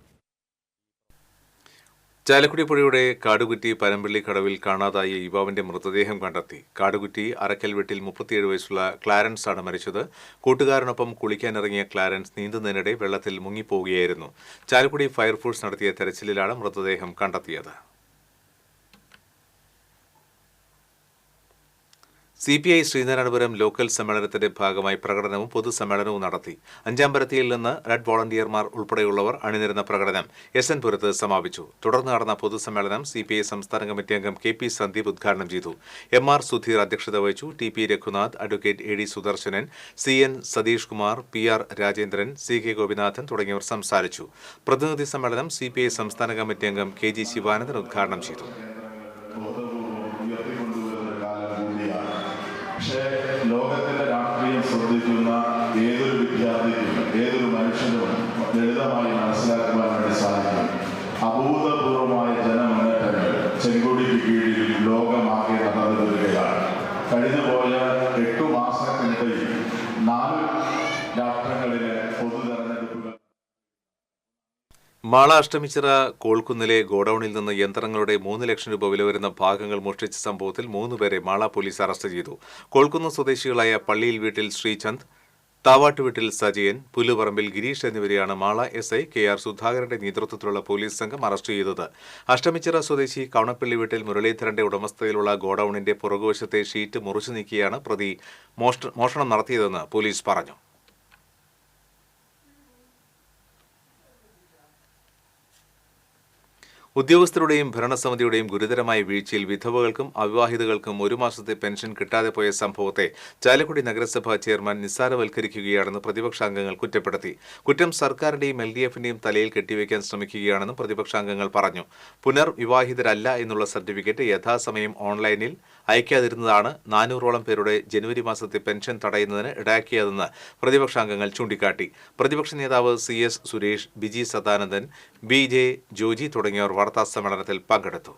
ചാലക്കുടി പുഴയുടെ കാടുകുറ്റി പനമ്പള്ളി കടവിൽ കാണാതായ യുവാവിന്റെ മൃതദേഹം കണ്ടെത്തി. കാടുകുറ്റി അറക്കൽ വീട്ടിൽ 37 വയസ്സുള്ള ക്ലാരൻസ് ആണ് മരിച്ചത്. കൂട്ടുകാരനൊപ്പം കുളിക്കാനിറങ്ങിയ ക്ലാരൻസ് നീന്തുന്നതിനിടെ വെള്ളത്തിൽ മുങ്ങിപ്പോവുകയായിരുന്നു. ചാലക്കുടി ഫയർഫോഴ്സ് നടത്തിയ തെരച്ചിലിലാണ് മൃതദേഹം കണ്ടെത്തിയത്. CPI ശ്രീനാരായണപുരം ലോക്കൽ സമ്മേളനത്തിന്റെ ഭാഗമായി പ്രകടനവും പൊതുസമ്മേളനവും നടത്തി. അഞ്ചാമ്പരത്തിയിൽ നിന്ന് റെഡ് വോളണ്ടിയർമാർ ഉൾപ്പെടെയുള്ളവർ അണിനിരുന്ന പ്രകടനം SN പുരത്ത് സമാപിച്ചു. തുടർന്ന് നടന്ന പൊതുസമ്മേളനം CPI സംസ്ഥാന കമ്മിറ്റി അംഗം KP സന്ദീപ് ഉദ്ഘാടനം ചെയ്തു. MR സുധീർ അധ്യക്ഷത വഹിച്ചു. TP Raghunath, advocate AD Sudarshanan, CN Satheesh Kumar, PR Rajendran, CK Gopinathan തുടങ്ങിയവർ സംസാരിച്ചു. പ്രതിനിധി സമ്മേളനം CPI സംസ്ഥാന കമ്മിറ്റി അംഗം KG ശിവാനന്ദൻ ഉദ്ഘാടനം ചെയ്തു. പക്ഷേ ലോകത്തിൻ്റെ രാഷ്ട്രീയം ശ്രദ്ധിക്കുന്ന ഏതൊരു വിദ്യാർത്ഥിക്കും ഏതൊരു മനുഷ്യനും ലളിതമായി മനസ്സിലാക്കുവാൻ വേണ്ടി സാധിക്കും. അഭൂതപൂർവമായ ജനമുന്നേറ്റങ്ങൾ ചെങ്കൊടിക്ക് കീഴിൽ ലോകമാകെ നടന്നു വരികയാണ്. കഴിഞ്ഞുപോയ 8 മാസത്തിനിടയിൽ 4 രാഷ്ട്രങ്ങളിലെ പൊതു തെരഞ്ഞെടുപ്പുകൾ. മാള അഷ്ടമിച്ചിറ കോൾക്കുന്നിലെ ഗോഡൌണിൽ നിന്ന് യന്ത്രങ്ങളുടെ 3 ലക്ഷം രൂപ വില വരുന്ന ഭാഗങ്ങൾ മോഷ്ടിച്ച സംഭവത്തിൽ 3 പേരെ മാള പോലീസ് അറസ്റ്റ് ചെയ്തു. കോൾക്കുന്ന് സ്വദേശികളായ പള്ളിയിൽ വീട്ടിൽ ശ്രീചന്ദ്, താവാട്ട് വീട്ടിൽ സജയൻ, പുല്ലുപറമ്പിൽ ഗിരീഷ് എന്നിവരെയാണ് മാള SI KR സുധാകരന്റെ നേതൃത്വത്തിലുള്ള പോലീസ് സംഘം അറസ്റ്റ് ചെയ്തത്. അഷ്ടമിച്ചിറ സ്വദേശി കവണപ്പള്ളി വീട്ടിൽ മുരളീധരന്റെ ഉടമസ്ഥതയിലുള്ള ഗോഡൌണിന്റെ പുറകുവശത്തെ ഷീറ്റ് മുറിച്ചു നീക്കിയാണ് പ്രതി മോഷണം നടത്തിയതെന്ന് പോലീസ് പറഞ്ഞു. ഉദ്യോഗസ്ഥരുടെയും ഭരണസമിതിയുടെയും ഗുരുതരമായ വീഴ്ചയിൽ വിധവകൾക്കും അവിവാഹിതകൾക്കും 1 മാസത്തെ പെൻഷൻ കിട്ടാതെ പോയ സംഭവത്തെ ചാലക്കുടി നഗരസഭാ ചെയർമാൻ നിസ്സാരവൽക്കരിക്കുകയാണെന്ന് പ്രതിപക്ഷാംഗങ്ങൾ കുറ്റപ്പെടുത്തി. കുറ്റം സർക്കാരിന്റെയും LDFന്റെയും തലയിൽ കെട്ടിവയ്ക്കാൻ ശ്രമിക്കുകയാണെന്നും പ്രതിപക്ഷാംഗങ്ങൾ പറഞ്ഞു. പുനർവിവാഹിതരല്ല എന്നുള്ള സർട്ടിഫിക്കറ്റ് യഥാസമയം ഓൺലൈനിൽ അയക്കാതിരുന്നതാണ് 400ഓളം പേരുടെ ജനുവരി മാസത്തെ പെൻഷൻ തടയുന്നതിന് ഇടയാക്കിയതെന്ന് പ്രതിപക്ഷാംഗങ്ങൾ ചൂണ്ടിക്കാട്ടി. പ്രതിപക്ഷ നേതാവ് CS സുരേഷ്, ബിജി സദാനന്ദൻ, BJ ജോജി തുടങ്ങിയവർ വാർത്താസമ്മേളനത്തിൽ പങ്കെടുത്തു.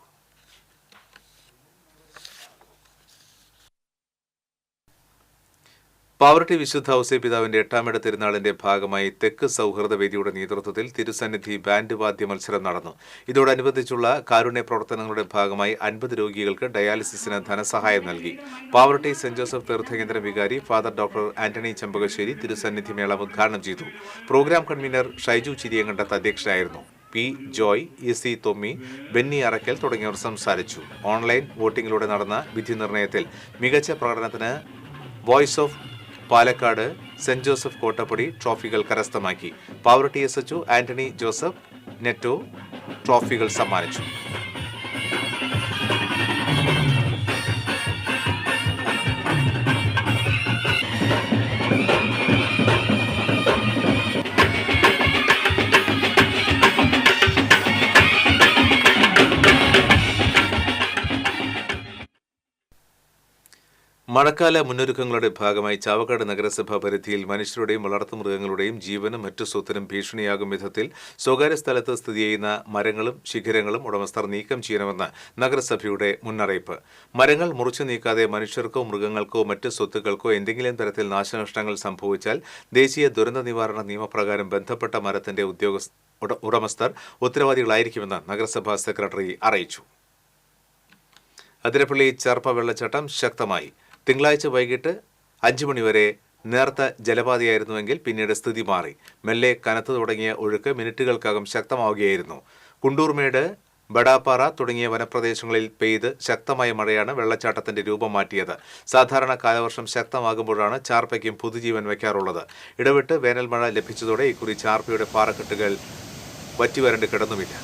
പാവറട്ടി വിശുദ്ധ ഔസേപിതാവിന്റെ 8ാം തിരുനാളിന്റെ ഭാഗമായി തെക്ക് സൗഹൃദ വേദിയുടെ നേതൃത്വത്തിൽ തിരുസന്നിധി ബാൻഡ് വാദ്യ മത്സരം നടന്നു. ഇതോടനുബന്ധിച്ചുള്ള കാരുണ്യ പ്രവർത്തനങ്ങളുടെ ഭാഗമായി 50 രോഗികൾക്ക് ഡയാലിസിസിന് ധനസഹായം നൽകി. പാവറട്ടി സെന്റ് ജോസഫ് തീർത്ഥകേന്ദ്രം വികാരി ഫാദർ ഡോക്ടർ ആന്റണി ചെമ്പകശ്ശേരി തിരുസന്നിധി മേളം ഉദ്ഘാടനം ചെയ്തു. പ്രോഗ്രാം കൺവീനർ ഷൈജു ചിരിയങ്കണ്ടത്ത് അധ്യക്ഷനായിരുന്നു. P. ജോയ്, EC തൊമ്മി, ബെന്നി അറക്കൽ തുടങ്ങിയവർ സംസാരിച്ചു. ഓൺലൈൻ വോട്ടിംഗിലൂടെ നടന്ന വിധി നിർണയത്തിൽ മികച്ച പ്രകടനത്തിന് voice of Palakkad, saint Joseph Kottappady ട്രോഫികൾ കരസ്ഥമാക്കി. Pavaratty SHO Antony Joseph Netto ട്രോഫികൾ സമ്മാനിച്ചു. മഴക്കാല മുന്നൊരുക്കങ്ങളുടെ ഭാഗമായി ചാവക്കാട് നഗരസഭാ പരിധിയിൽ മനുഷ്യരുടെയും വളർത്തുമൃഗങ്ങളുടെയും ജീവനും മറ്റു സ്വത്തിനും ഭീഷണിയാകും വിധത്തിൽ സ്വകാര്യ സ്ഥലത്ത് സ്ഥിതി ചെയ്യുന്ന മരങ്ങളും ശിഖരങ്ങളും ഉടമസ്ഥർ നീക്കം ചെയ്യണമെന്ന് നഗരസഭയുടെ മുന്നറിയിപ്പ്. മരങ്ങൾ മുറിച്ചു നീക്കാതെ മനുഷ്യർക്കോ മൃഗങ്ങൾക്കോ മറ്റ് സ്വത്തുക്കൾക്കോ എന്തെങ്കിലും തരത്തിൽ നാശനഷ്ടങ്ങൾ സംഭവിച്ചാൽ ദേശീയ ദുരന്ത നിവാരണ നിയമപ്രകാരം ബന്ധപ്പെട്ട മരത്തിന്റെ ഉടമസ്ഥർ ഉത്തരവാദികളായിരിക്കുമെന്ന് നഗരസഭാ സെക്രട്ടറി അറിയിച്ചു. അതിരപ്പള്ളി ചർപ്പ വെള്ളച്ചാട്ടം ശക്തമായി. തിങ്കളാഴ്ച വൈകിട്ട് 5 മണിവരെ നേർത്ത ജലപാതയായിരുന്നുവെങ്കിൽ പിന്നീട് സ്ഥിതി മാറി. മെല്ലെ കനത്തു തുടങ്ങിയ ഒഴുക്ക് മിനിറ്റുകൾക്കകം ശക്തമാവുകയായിരുന്നു. കുണ്ടൂർമേട്, ബഡാപ്പാറ തുടങ്ങിയ വനപ്രദേശങ്ങളിൽ പെയ്ത് ശക്തമായ മഴയാണ് വെള്ളച്ചാട്ടത്തിന്റെ രൂപം മാറ്റിയത്. സാധാരണ കാലവർഷം ശക്തമാകുമ്പോഴാണ് ചാർപ്പയ്ക്കും പുതുജീവൻ വയ്ക്കാറുള്ളത്. ഇടവിട്ട് വേനൽ മഴ ലഭിച്ചതോടെ ഇക്കുറി ചാർപ്പയുടെ പാറക്കെട്ടുകൾ വറ്റിവരണ്ട് കിടന്നുമില്ല.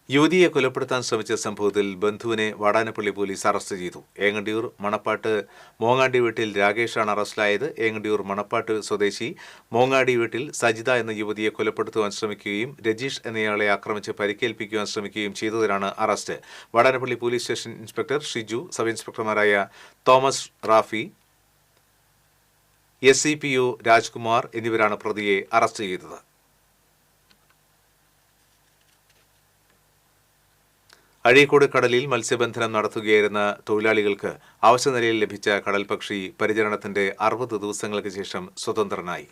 യുവതിയെ കൊലപ്പെടുത്താൻ ശ്രമിച്ച സംഭവത്തിൽ ബന്ധുവിനെ വാടാനപ്പള്ളി പോലീസ് അറസ്റ്റ് ചെയ്തു. ഏങ്ങണ്ടിയൂർ മണപ്പാട്ട് മോങ്ങാടി വീട്ടിൽ രാകേഷാണ് അറസ്റ്റിലായത്. ഏങ്ങണ്ടിയൂർ മണപ്പാട്ട് സ്വദേശി മോങ്ങാടി വീട്ടിൽ സജിത എന്ന യുവതിയെ കൊലപ്പെടുത്തുവാൻ ശ്രമിക്കുകയും രജീഷ് എന്നയാളെ ആക്രമിച്ച് പരിക്കേൽപ്പിക്കുവാൻ ശ്രമിക്കുകയും ചെയ്തതിനാണ് arrest. Vadanappally police station inspector Shiju, sub ഇൻസ്പെക്ടർമാരായ തോമസ് റാഫി, SCPO രാജ്കുമാർ എന്നിവരാണ് പ്രതിയെ അറസ്റ്റ് ചെയ്തത്. അഴീക്കോട് കടലിൽ മത്സ്യബന്ധനം നടത്തുകയായിരുന്ന തൊഴിലാളികൾക്ക് അവശനിലയിൽ ലഭിച്ച കടൽപക്ഷി പരിചരണത്തിന്റെ 60 ദിവസങ്ങൾക്ക് ശേഷം സ്വതന്ത്രനായി.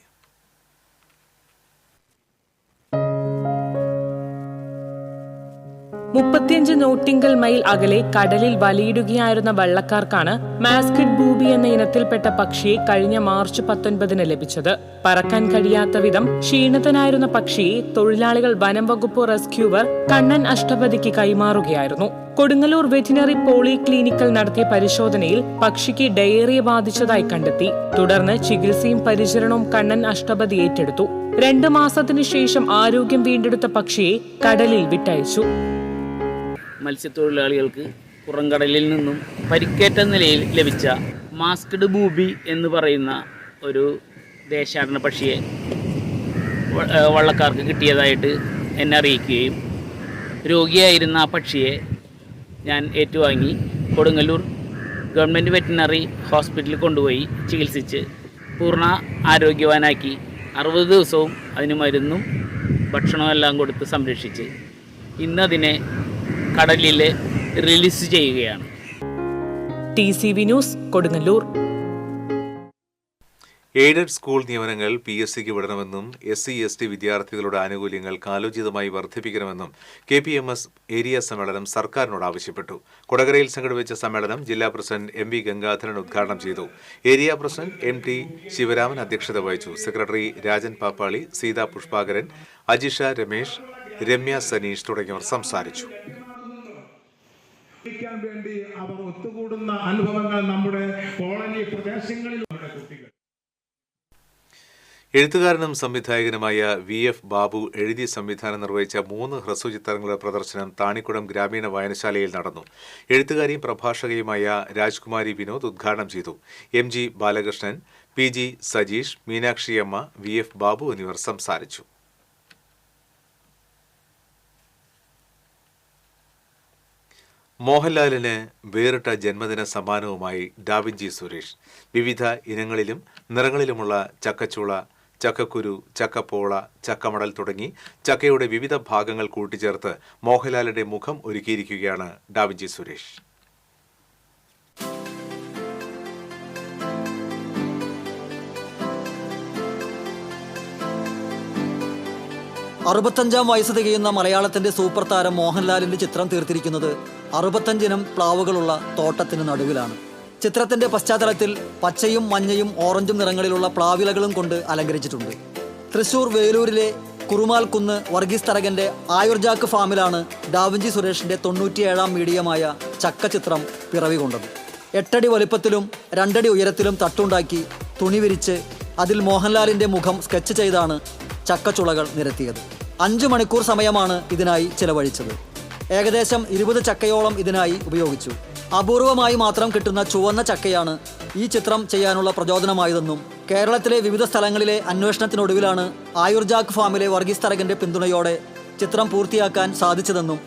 മുപ്പത്തിയഞ്ച് നോട്ടിങ്കൽ മൈൽ അകലെ കടലിൽ വലയിടുകയായിരുന്ന വള്ളക്കാർക്കാണ് മാസ്കിഡ് ബൂബി എന്ന ഇനത്തിൽപ്പെട്ട പക്ഷിയെ കഴിഞ്ഞ മാർച്ച് 19 ലഭിച്ചത്. പറക്കാൻ കഴിയാത്ത വിധം ക്ഷീണിതനായിരുന്ന പക്ഷിയെ തൊഴിലാളികൾ വനം വകുപ്പ് റെസ്ക്യൂവർ കണ്ണൻ അഷ്ടപതിക്ക് കൈമാറുകയായിരുന്നു. കൊടുങ്ങല്ലൂർ വെറ്റിനറി പോളിക്ലിനിക്കൽ നടത്തിയ പരിശോധനയിൽ പക്ഷിക്ക് ഡയേറിയ ബാധിച്ചതായി കണ്ടെത്തി. തുടർന്ന് ചികിത്സയും പരിചരണവും കണ്ണൻ അഷ്ടപതി ഏറ്റെടുത്തു. 2 മാസത്തിനു ശേഷം ആരോഗ്യം വീണ്ടെടുത്ത പക്ഷിയെ കടലിൽ വിട്ടയച്ചു. മത്സ്യത്തൊഴിലാളികൾക്ക് പുറംകടലിൽ നിന്നും പരിക്കേറ്റ നിലയിൽ ലഭിച്ച മാസ്കിഡ് ബൂബി എന്ന് പറയുന്ന ഒരു ദേശാടന പക്ഷിയെ വള്ളക്കാർക്ക് കിട്ടിയതായിട്ട് എന്നെ അറിയിക്കുകയും രോഗിയായിരുന്ന ആ പക്ഷിയെ ഞാൻ ഏറ്റുവാങ്ങി കൊടുങ്ങല്ലൂർ ഗവൺമെൻറ് വെറ്റിനറി ഹോസ്പിറ്റലിൽ കൊണ്ടുപോയി ചികിത്സിച്ച് പൂർണ്ണ ആരോഗ്യവാനാക്കി 60 ദിവസവും അതിന് മരുന്നും ഭക്ഷണവും എല്ലാം കൊടുത്ത് സംരക്ഷിച്ച് ഇന്നതിനെ കടലിൽ റിലീസ് ചെയ്യുകയാണ്. TCV news Kodungallur. Aided school നിയമനങ്ങൾ PSCക്ക് വിടണമെന്നും SC/ST വിദ്യാർത്ഥികളുടെ ആനുകൂല്യങ്ങൾ കാലോചിതമായി വർദ്ധിപ്പിക്കണമെന്നും KPMS ഏരിയ സമ്മേളനം സർക്കാരിനോട് ആവശ്യപ്പെട്ടു. കൊടകരയിൽ സംഘടിപ്പിച്ച സമ്മേളനം ജില്ലാ പ്രസിഡന്റ് MV ഗംഗാധരൻ ഉദ്ഘാടനം ചെയ്തു. ഏരിയ പ്രസിഡന്റ് MT ശിവരാമൻ അധ്യക്ഷത വഹിച്ചു. സെക്രട്ടറി രാജൻ പാപ്പാളി, സീതാ പുഷ്പാകരൻ, അജിഷ രമേശ്, രമ്യ സനീഷ് തുടങ്ങിയവർ സംസാരിച്ചു. വേണ്ടി അവർ ഒത്തുകൂടുന്ന അനുഭവങ്ങൾ നമ്മുടെ കോളനി പ്രദേശങ്ങളിൽ എഴുത്തുകാരനും സംവിധായകനുമായ VF ബാബു എഴുതി സംവിധാനം നിർവഹിച്ച 3 ഹ്രസ്വചിത്രങ്ങളുടെ പ്രദർശനം താണിക്കുളം ഗ്രാമീണ വായനശാലയിൽ നടന്നു. എഴുത്തുകാരിയും പ്രഭാഷകയുമായ രാജ്കുമാരി വിനോദ് ഉദ്ഘാടനം ചെയ്തു. MG Balakrishnan, PG Sajeesh, Meenakshiamma, VF Babu എന്നിവർ സംസാരിച്ചു. മോഹൻലാലിന് വേറിട്ട ജന്മദിന സമ്മാനവുമായി ഡാവിഞ്ചി സുരേഷ്. വിവിധ ഇനങ്ങളിലും നിറങ്ങളിലുമുള്ള ചക്കച്ചുള, ചക്കക്കുരു, ചക്കപ്പോള, ചക്കമടൽ തുടങ്ങി ചക്കയുടെ വിവിധ ഭാഗങ്ങൾ കൂട്ടിച്ചേർത്ത് മോഹൻലാലിന്റെ മുഖം ഒരുക്കിയിരിക്കുകയാണ് ഡാവിഞ്ചി സുരേഷ്. അറുപത്തഞ്ചാം വയസ്സ് തികയുന്ന മലയാളത്തിന്റെ സൂപ്പർ താരം മോഹൻലാലിന്റെ ചിത്രം തീർത്തിരിക്കുന്നത് 65 ഇനം പ്ലാവുകളുള്ള തോട്ടത്തിന് നടുവിലാണ്. ചിത്രത്തിന്റെ പശ്ചാത്തലത്തിൽ പച്ചയും മഞ്ഞയും ഓറഞ്ചും നിറങ്ങളിലുള്ള പ്ലാവിലകളും കൊണ്ട് അലങ്കരിച്ചിട്ടുണ്ട്. തൃശൂർ വേലൂരിലെ കുറുമാൽ കുന്ന് വർഗീസ് തരകന്റെ ആയുർജാക്ക് ഫാമിലാണ് ഡാവിഞ്ചി സുരേഷിന്റെ 97ാം മീഡിയമായ ചക്ക ചിത്രം പിറവി കൊണ്ടത്. 8 അടി വലിപ്പത്തിലും 2 അടി ഉയരത്തിലും തട്ടുണ്ടാക്കി തുണി വിരിച്ച് അതിൽ മോഹൻലാലിന്റെ മുഖം സ്കെച്ച് ചെയ്താണ് ചക്കച്ചുളകൾ നിരത്തിയത്. 5 മണിക്കൂർ സമയമാണ് ഇതിനായി ചിലവഴിച്ചത്. ഏകദേശം 20 ചക്കയോളം ഇതിനായി ഉപയോഗിച്ചു. അപൂർവമായി മാത്രം കിട്ടുന്ന ചുവന്ന ചക്കയാണ് ഈ ചിത്രം ചെയ്യാനുള്ള പ്രചോദനമായതെന്നും കേരളത്തിലെ വിവിധ സ്ഥലങ്ങളിലെ അന്വേഷണത്തിനൊടുവിലാണ് ആയുർജാക്ക് ഫാമിലെ വർഗീസ് തരകന്റെ പിന്തുണയോടെ ചിത്രം പൂർത്തിയാക്കാൻ സാധിച്ചതെന്നും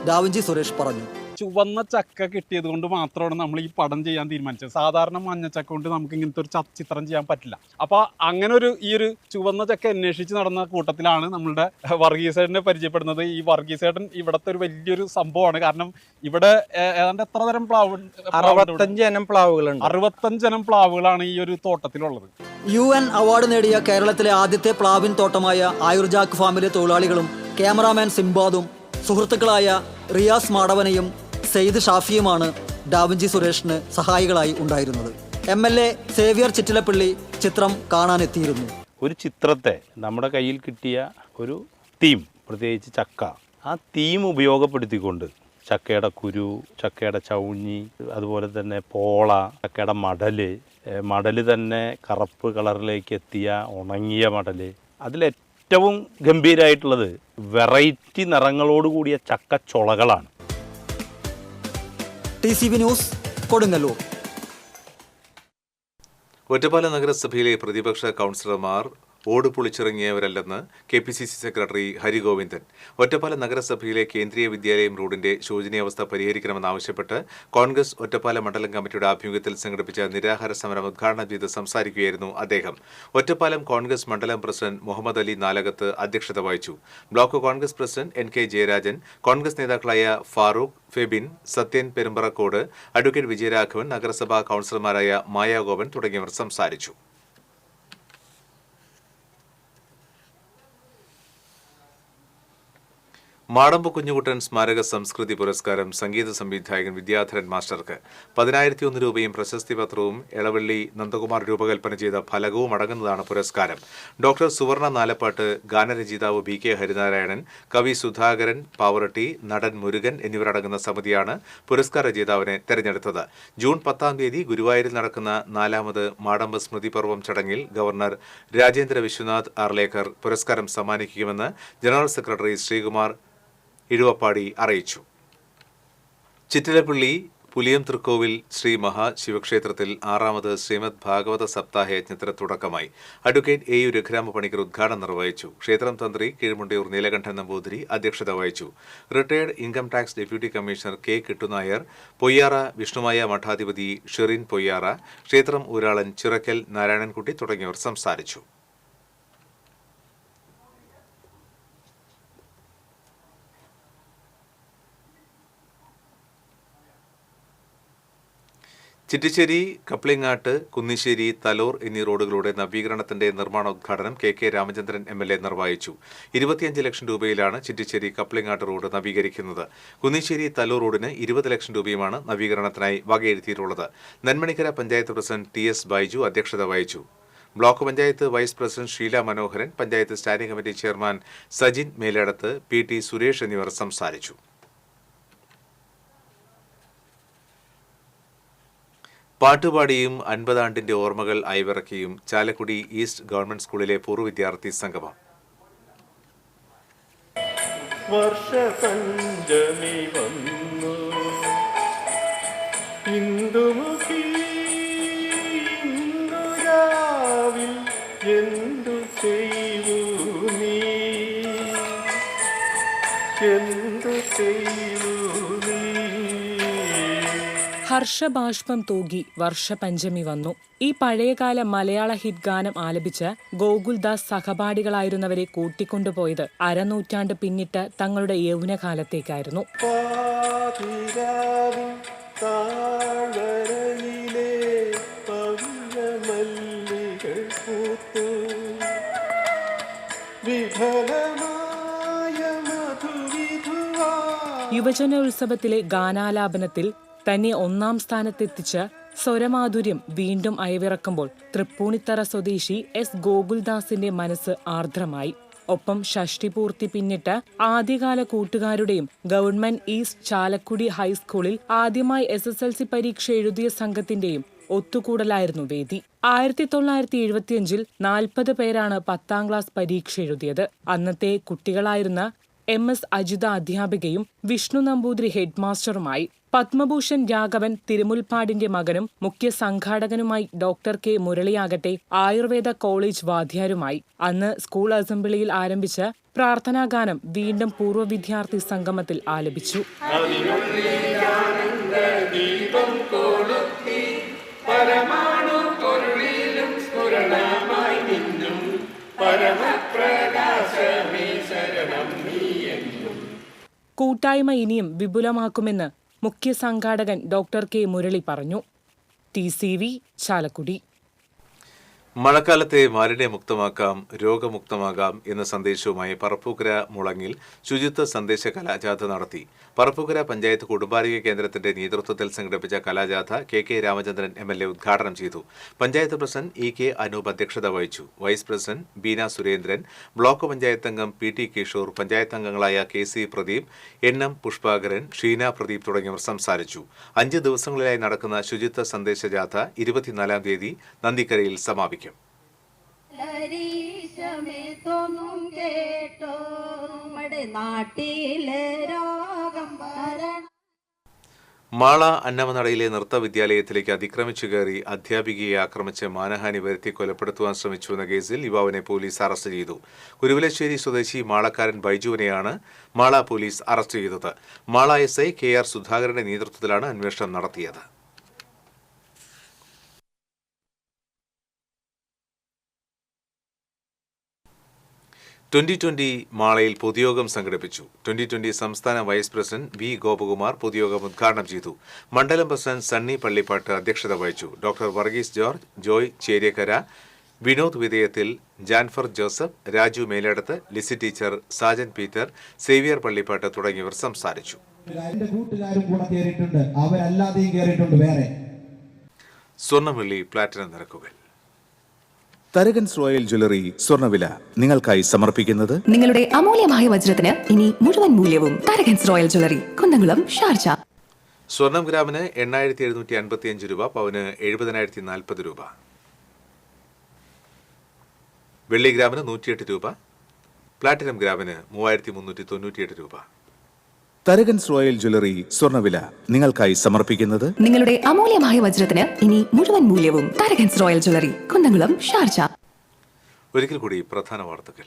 ഡാവിഞ്ചി സുരേഷ് പറഞ്ഞു. ചുവന്ന ചക്ക കിട്ടിയത് കൊണ്ട് മാത്രമാണ് നമ്മൾ ഈ പടം ചെയ്യാൻ തീരുമാനിച്ചത്. സാധാരണ മഞ്ഞച്ചക്ക കൊണ്ട് നമുക്ക് ഇങ്ങനത്തെ ഒരു ചിത്രം ചെയ്യാൻ പറ്റില്ല. അപ്പോൾ അങ്ങനെ ഈ ഒരു ചുവന്ന ചക്ക അന്വേഷിച്ച് നടന്ന കൂട്ടത്തിലാണ് നമ്മളുടെ വർഗീസേട്ടനെ പരിചയപ്പെടുന്നത്. ഈ വർഗീസേട്ടൻ ഇവിടുത്തെ ഒരു വലിയൊരു സംഭവമാണ്. കാരണം ഇവിടെ ഏതാണ്ട് എത്ര തരം പ്ലാവ്? 65 ഇനം പ്ലാവുകളുണ്ട്. 65 ഇനം പ്ലാവുകളാണ് ഈ ഒരു തോട്ടത്തിലുള്ളത്. UN അവാർഡ് നേടിയ കേരളത്തിലെ ആദ്യത്തെ പ്ലാവിൻ തോട്ടമായ ആയുർജാക്ക് ഫാമിലെ തൊഴിലാളികളും ക്യാമറാമാൻ സിംബാദും സുഹൃത്തുക്കളായ റിയാസ് മാടവനയും സെയ്ദ് ഷാഫിയുമാണ് ഡാവിഞ്ചി സുരേഷിന് സഹായികളായി ഉണ്ടായിരുന്നത്. MLA സേവ്യർ ചിറ്റിലപ്പള്ളി ചിത്രം കാണാനെത്തിയിരുന്നു. ഒരു ചിത്രത്തെ നമ്മുടെ കയ്യിൽ കിട്ടിയ ഒരു തീം, പ്രത്യേകിച്ച് ചക്ക, ആ തീം ഉപയോഗപ്പെടുത്തിക്കൊണ്ട് ചക്കയുടെ കുരു, ചക്കയുടെ ചൗഞ്ഞി, അതുപോലെ തന്നെ പോള, ചക്കയുടെ മടല് തന്നെ കറുപ്പ് കളറിലേക്ക് എത്തിയ ഉണങ്ങിയ മടല്. അതിലേറ്റവും ഗംഭീരമായിട്ടുള്ളത് വെറൈറ്റി നിറങ്ങളോട് കൂടിയ ചക്കച്ചുളകളാണ്. TCV news, Kodungallur. ഒറ്റപ്പാലം നഗരസഭയിലെ പ്രതിപക്ഷ കൗൺസിലർമാർ ഓട് പൊളിച്ചിറങ്ങിയവരല്ലെന്ന് KPCC സെക്രട്ടറി ഹരിഗോവിന്ദൻ. ഒറ്റപ്പാലം നഗരസഭയിലെ കേന്ദ്രീയ വിദ്യാലയം റോഡിന്റെ ശോചനീയാവസ്ഥ പരിഹരിക്കണമെന്നാവശ്യപ്പെട്ട് കോൺഗ്രസ് ഒറ്റപ്പാലം മണ്ഡലം കമ്മിറ്റിയുടെ ആഭിമുഖ്യത്തിൽ സംഘടിപ്പിച്ച നിരാഹാര സമരം ഉദ്ഘാടനം ചെയ്ത് സംസാരിക്കുകയായിരുന്നു അദ്ദേഹം. ഒറ്റപ്പാലം കോൺഗ്രസ് മണ്ഡലം പ്രസിഡന്റ് മുഹമ്മദ് അലി നാലകത്ത് അധ്യക്ഷത വഹിച്ചു. Block Congress president NK Jayarajan, Congress നേതാക്കളായ ഫാറൂഖ്, ഫെബിൻ, സത്യൻ പെരുമ്പറക്കോട്, അഡ്വക്കേറ്റ് വിജയരാഘവൻ, നഗരസഭാ കൗൺസിലർമാരായ മായാഗോപൻ തുടങ്ങിയവർ സംസാരിച്ചു. മാടമ്പ് കുഞ്ഞുകുട്ടൻ സ്മാരക സംസ്കൃതി പുരസ്കാരം സംഗീത സംവിധായകൻ വിദ്യാധരൻ മാസ്റ്റർക്ക് 10,001 രൂപയും പ്രശസ്തി പത്രവും എളവള്ളി നന്ദകുമാർ രൂപകൽപ്പന ചെയ്ത ഫലകവും അടങ്ങുന്നതാണ് പുരസ്കാരം. ഡോക്ടർ സുവർണ നാലപ്പാട്ട്, ഗാനരചയിതാവ് BK ഹരിനാരായണൻ, കവി സുധാകരൻ പാവറട്ടി, നടൻ മുരുകൻ എന്നിവരടങ്ങുന്ന സമിതിയാണ് പുരസ്കാര ജേതാവിനെ തെരഞ്ഞെടുത്തത്. ജൂൺ 10-ാം തീയതി ഗുരുവായൂരിൽ നടക്കുന്ന 4ാമത് മാടമ്പ് സ്മൃതിപർവം ചടങ്ങിൽ ഗവർണർ രാജേന്ദ്ര വിശ്വനാഥ് ആർലേക്കർ പുരസ്കാരം സമ്മാനിക്കുമെന്ന് ജനറൽ സെക്രട്ടറി ശ്രീകുമാർ ഇഴുവപ്പാടി അറിയിച്ചു. ചിറ്റിലപ്പള്ളി പുലിയം തൃക്കോവിൽ ശ്രീ മഹാശിവക്ഷേത്രത്തിൽ 6ാമത് ശ്രീമദ് ഭാഗവത സപ്താഹ യജ്ഞത്തിന് തുടക്കമായി. അഡ്വക്കേറ്റ് AU രഘുരാമ പണിക്കർ ഉദ്ഘാടനം നിർവഹിച്ചു. ക്ഷേത്രം തന്ത്രി കീഴ്മുണ്ടിയൂർ നീലകണ്ഠൻ നമ്പൂതിരി അധ്യക്ഷത വഹിച്ചു. Retired income tax deputy commissioner K Kittunair, Poyyara Vishnumaya മഠാധിപതി ഷെറിൻ പൊയ്യാറ, ക്ഷേത്രം ഊരാളൻ ചിറക്കൽ നാരായണൻകുട്ടി തുടങ്ങിയവർ സംസാരിച്ചു. ചിറ്റിശ്ശേരി, കപ്ലിങ്ങാട്ട്, കുന്നിശ്ശേരി, തലോർ എന്നീ റോഡുകളുടെ നവീകരണത്തിന്റെ നിർമ്മാണോദ്ഘാടനം KK രാമചന്ദ്രൻ MLA നിർവഹിച്ചു. 25 ലക്ഷം രൂപയിലാണ് ചിറ്റിശ്ശേരി കപ്ലിങ്ങാട്ട് റോഡ് നവീകരിക്കുന്നത്. കുന്നിശ്ശേരി തലോർ റോഡിന് 20 ലക്ഷം രൂപയുമാണ് നവീകരണത്തിനായി വകയിരുത്തിയിട്ടുള്ളത്. നെന്മണിക്കര പഞ്ചായത്ത് പ്രസിഡന്റ് TS ബൈജു അധ്യക്ഷത വഹിച്ചു. Block panchayat vice president Sheela Manoharan, panchayat standing committee chairman Sajin Meledath, PT Suresh എന്നിവർ സംസാരിച്ചു. പാട്ടുപാടിയും 50 ആണ്ടിന്റെ ഓർമ്മകൾ അയവിറക്കിയും ചാലക്കുടി ഈസ്റ്റ് ഗവൺമെന്റ് സ്കൂളിലെ പൂർവ്വ വിദ്യാർത്ഥി സംഗമം. വർഷപഞ്ചമി വന്നു ഇന്ദുമുഖി ഇന്ദുരാവിൽ എന്തു ചെയ്യൂ നീ എന്തു ചെയ്യൂ നീ. ഹർഷബാഷ്പം തൂകി വർഷപഞ്ചമി വന്നു. ഈ പഴയകാല മലയാള ഹിറ്റ് ഗാനം ആലപിച്ച് ഗോകുൽദാസ് സഹപാഠികളായിരുന്നവരെ കൂട്ടിക്കൊണ്ടുപോയത് അരനൂറ്റാണ്ട് പിന്നിട്ട് തങ്ങളുടെ യൗവനകാലത്തേക്കായിരുന്നു. യുവജനോത്സവത്തിലെ ഗാനാലാപനത്തിൽ തന്നെ 1ാം സ്ഥാനത്തെത്തിച്ച് സ്വരമാധുര്യം വീണ്ടും അയവിറക്കുമ്പോൾ തൃപ്പൂണിത്തറ സ്വദേശി S ഗോകുൽദാസിന്റെ മനസ്സ് ആർദ്രമായി. ഒപ്പം ഷഷ്ടിപൂർത്തി പിന്നിട്ട് ആദ്യകാല കൂട്ടുകാരുടെയും ഗവൺമെന്റ് ഈസ്റ്റ് ചാലക്കുടി ഹൈസ്കൂളിൽ ആദ്യമായി SSLC പരീക്ഷ എഴുതിയ സംഘത്തിന്റെയും ഒത്തുകൂടലായിരുന്നു വേദി. 1975-ൽ 40 പേരാണ് 10ാം ക്ലാസ് പരീക്ഷ എഴുതിയത്. അന്നത്തെ കുട്ടികളായിരുന്ന MS അജിത അധ്യാപികയും വിഷ്ണു നമ്പൂതിരി ഹെഡ് മാസ്റ്ററുമായി. പത്മഭൂഷൺ രാഘവൻ തിരുമുൽപ്പാടിന്റെ മകനും മുഖ്യ സംഘാടകനുമായി ഡോക്ടർ K മുരളിയാകട്ടെ ആയുർവേദ കോളേജ് വാദ്യാരുമായി. അന്ന് സ്കൂൾ അസംബ്ലിയിൽ ആരംഭിച്ച പ്രാർത്ഥനാഗാനം വീണ്ടും പൂർവ്വ വിദ്യാർത്ഥി സംഗമത്തിൽ ആലപിച്ചു. കൂട്ടായ്മ ഇനിയും വിപുലമാക്കുമെന്ന് മുഖ്യ സംഘാടകൻ ഡോക്ടർ K മുരളി പറഞ്ഞു. TCV ചാലക്കുടി. മഴക്കാലത്തെ മാലിന്യമുക്തമാക്കാം, രോഗമുക്തമാകാം എന്ന സന്ദേശവുമായി പറപ്പൂക്കര മുളങ്ങിൽ ശുചിത്വ സന്ദേശ കലാജാഥ നടത്തി. പറപ്പൂക്കര പഞ്ചായത്ത് കുടുംബാരോഗ്യ കേന്ദ്രത്തിന്റെ നേതൃത്വത്തിൽ സംഘടിപ്പിച്ച കലാജാഥ കെ രാമചന്ദ്രൻ MLA ഉദ്ഘാടനം ചെയ്തു. പഞ്ചായത്ത് പ്രസിഡന്റ് EK അനൂപ് അധ്യക്ഷത വഹിച്ചു. Vice president Beena Surendran, block panchayat അംഗം PT കിഷോർ, പഞ്ചായത്ത് അംഗങ്ങളായ KC പ്രദീപ്, NM പുഷ്പാകരൻ, ഷീന പ്രദീപ് തുടങ്ങിയവർ സംസാരിച്ചു. 5 ദിവസങ്ങളിലായി നടക്കുന്ന ശുചിത്വ സന്ദേശ ജാഥ 24-ാം തീയതി നന്ദിക്കരയിൽ സമാപിക്കും. മാള അന്നമനടയിലെ നൃത്ത വിദ്യാലയത്തിലേക്ക് അതിക്രമിച്ചു കയറി അധ്യാപികയെ ആക്രമിച്ച് മാനഹാനി വരുത്തി കൊലപ്പെടുത്തുവാൻ ശ്രമിച്ചുവെന്ന കേസിൽ യുവാവിനെ പോലീസ് അറസ്റ്റ് ചെയ്തു. കുരുവിലശ്ശേരി സ്വദേശി മാളക്കാരൻ ബൈജുവിനെയാണ് മാള പോലീസ് അറസ്റ്റ് ചെയ്തത്. മാള SI KR സുധാകരന്റെ നേതൃത്വത്തിലാണ് അന്വേഷണം നടത്തിയത്. ട്വന്റി മാളയിൽ പൊതുയോഗം സംഘടിപ്പിച്ചു. 2020 സംസ്ഥാന വൈസ് പ്രസിഡന്റ് V ഗോപകുമാർ പൊതുയോഗം ഉദ്ഘാടനം ചെയ്തു. മണ്ഡലം പ്രസിഡന്റ് സണ്ണി പള്ളിപ്പാട്ട് അധ്യക്ഷത വഹിച്ചു. ഡോക്ടർ വർഗീസ് ജോർജ്, ജോയ് ചേരിയക്കര, വിനോദ് വിധേയത്തിൽ, ജാൻഫർ ജോസഫ്, രാജു മേലേടത്ത്, ലിസി ടീച്ചർ, സാജൻ പീറ്റർ, സേവിയർ പള്ളിപ്പാട്ട് തുടങ്ങിയവർ സംസാരിച്ചു. സ്വർണ്ണവെള്ളി പ്ലാറ്റിനം നിരക്കുകൾ. തരകൻസ് റോയൽ ജ്വല്ലറി സ്വർണ്ണവില നിങ്ങൾക്കായി സമർപ്പിക്കുന്നത് നിങ്ങളുടെ അമൂല്യമായ വജ്രത്തിന് ഇനി മുഴുവൻ മൂല്യവും Tharakans royal jewellery, Kunnamkulam, Sharjah. സ്വർണം ഗ്രാമിന് 8,755 രൂപ, പവന് 70,040 രൂപ. വെള്ളി ഗ്രാമിന് 108 രൂപ, പ്ലാറ്റിനം ഗ്രാമിന് 3,398 രൂപ. തരകൻസ് റോയൽ ജ്വല്ലറി സ്വർണ്ണവില നിങ്ങൾക്കായി സമർപ്പിക്കുന്നത് നിങ്ങളുടെ അമൂല്യമായ വജ്രത്തിന് ഇനി മുഴുവൻ മൂല്യവും Tharakans royal jewellery, Kunnamkulam, Sharjah. ഒരിക്കൽ കൂടി പ്രധാന വാർത്തകൾ.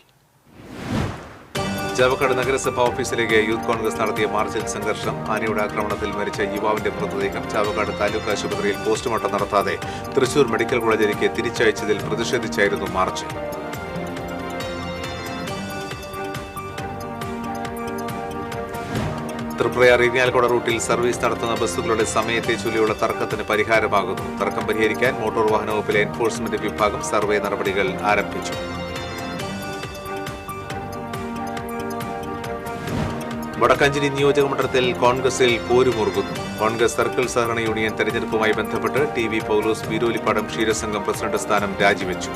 ചാവക്കാട് നഗരസഭ ഓഫീസിലേക്ക് യൂത്ത് കോൺഗ്രസ് നടത്തിയ മാർച്ചിൽ സംഘർഷം. ആനയുടെ ആക്രമണത്തിൽ മരിച്ച യുവാവിന്റെ മൃതദേഹം ചാവക്കാട് താലൂക്ക് ആശുപത്രിയിൽ പോസ്റ്റ്മോർട്ടം നടത്താതെ തൃശൂർ മെഡിക്കൽ കോളേജിലേക്ക് തിരിച്ചയച്ചതിൽ പ്രതിഷേധിച്ചായിരുന്നു മാർച്ച്. തൃപ്രയാർ ഇരിങ്ങാലക്കുട റൂട്ടിൽ സർവീസ് നടത്തുന്ന ബസ്സുകളുടെ സമയത്തെ ചൊല്ലിയുള്ള തർക്കത്തിന് പരിഹാരമാകുന്നു. തർക്കം പരിഹരിക്കാൻ മോട്ടോർ വാഹന വകുപ്പിലെ എൻഫോഴ്സ്മെന്റ് വിഭാഗം സർവേ നടപടികൾ ആരംഭിച്ചു. വടക്കാഞ്ചേരി നിയോജകമണ്ഡലത്തിൽ കോൺഗ്രസിൽ പോരുമുറുകുന്നു. കോൺഗ്രസ് സർക്കിൾ സഹകരണ യൂണിയൻ തെരഞ്ഞെടുപ്പുമായി ബന്ധപ്പെട്ട് TV പൗലോസ് വീരോലിപ്പാടം ക്ഷീരസംഘം പ്രസിഡന്റ് സ്ഥാനം രാജിവെച്ചു.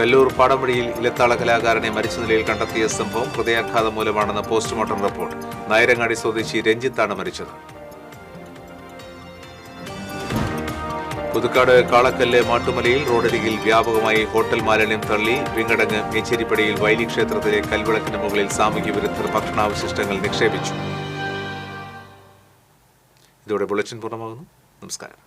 കല്ലൂർ പാടംവഴിയിൽ ഇലത്താള കലാകാരനെ മരിച്ച നിലയിൽ കണ്ടെത്തിയ സംഭവം ഹൃദയാഘാതം മൂലമാണെന്ന് പോസ്റ്റ്മോർട്ടം റിപ്പോർട്ട്. നായരങ്ങാടി സ്വദേശി രഞ്ജിത്താണ് മരിച്ചത്. പുതുക്കാട് കാളക്കല്ല് മാട്ടുമലയിൽ റോഡരികിൽ വ്യാപകമായി ഹോട്ടൽ മാലിന്യം തള്ളി. വിങ്ങടങ്ങ് മേച്ചേരിപ്പടിയിൽ വൈലി ക്ഷേത്രത്തിലെ കൽവിളക്കിന് മുകളിൽ സാമൂഹ്യ വിരുദ്ധർ ഭക്ഷണാവശിഷ്ടങ്ങൾ നിക്ഷേപിച്ചു. ഇതോടെ ബുള്ളറ്റിൻ പൂർണ്ണമാകുന്നു. നമസ്കാരം.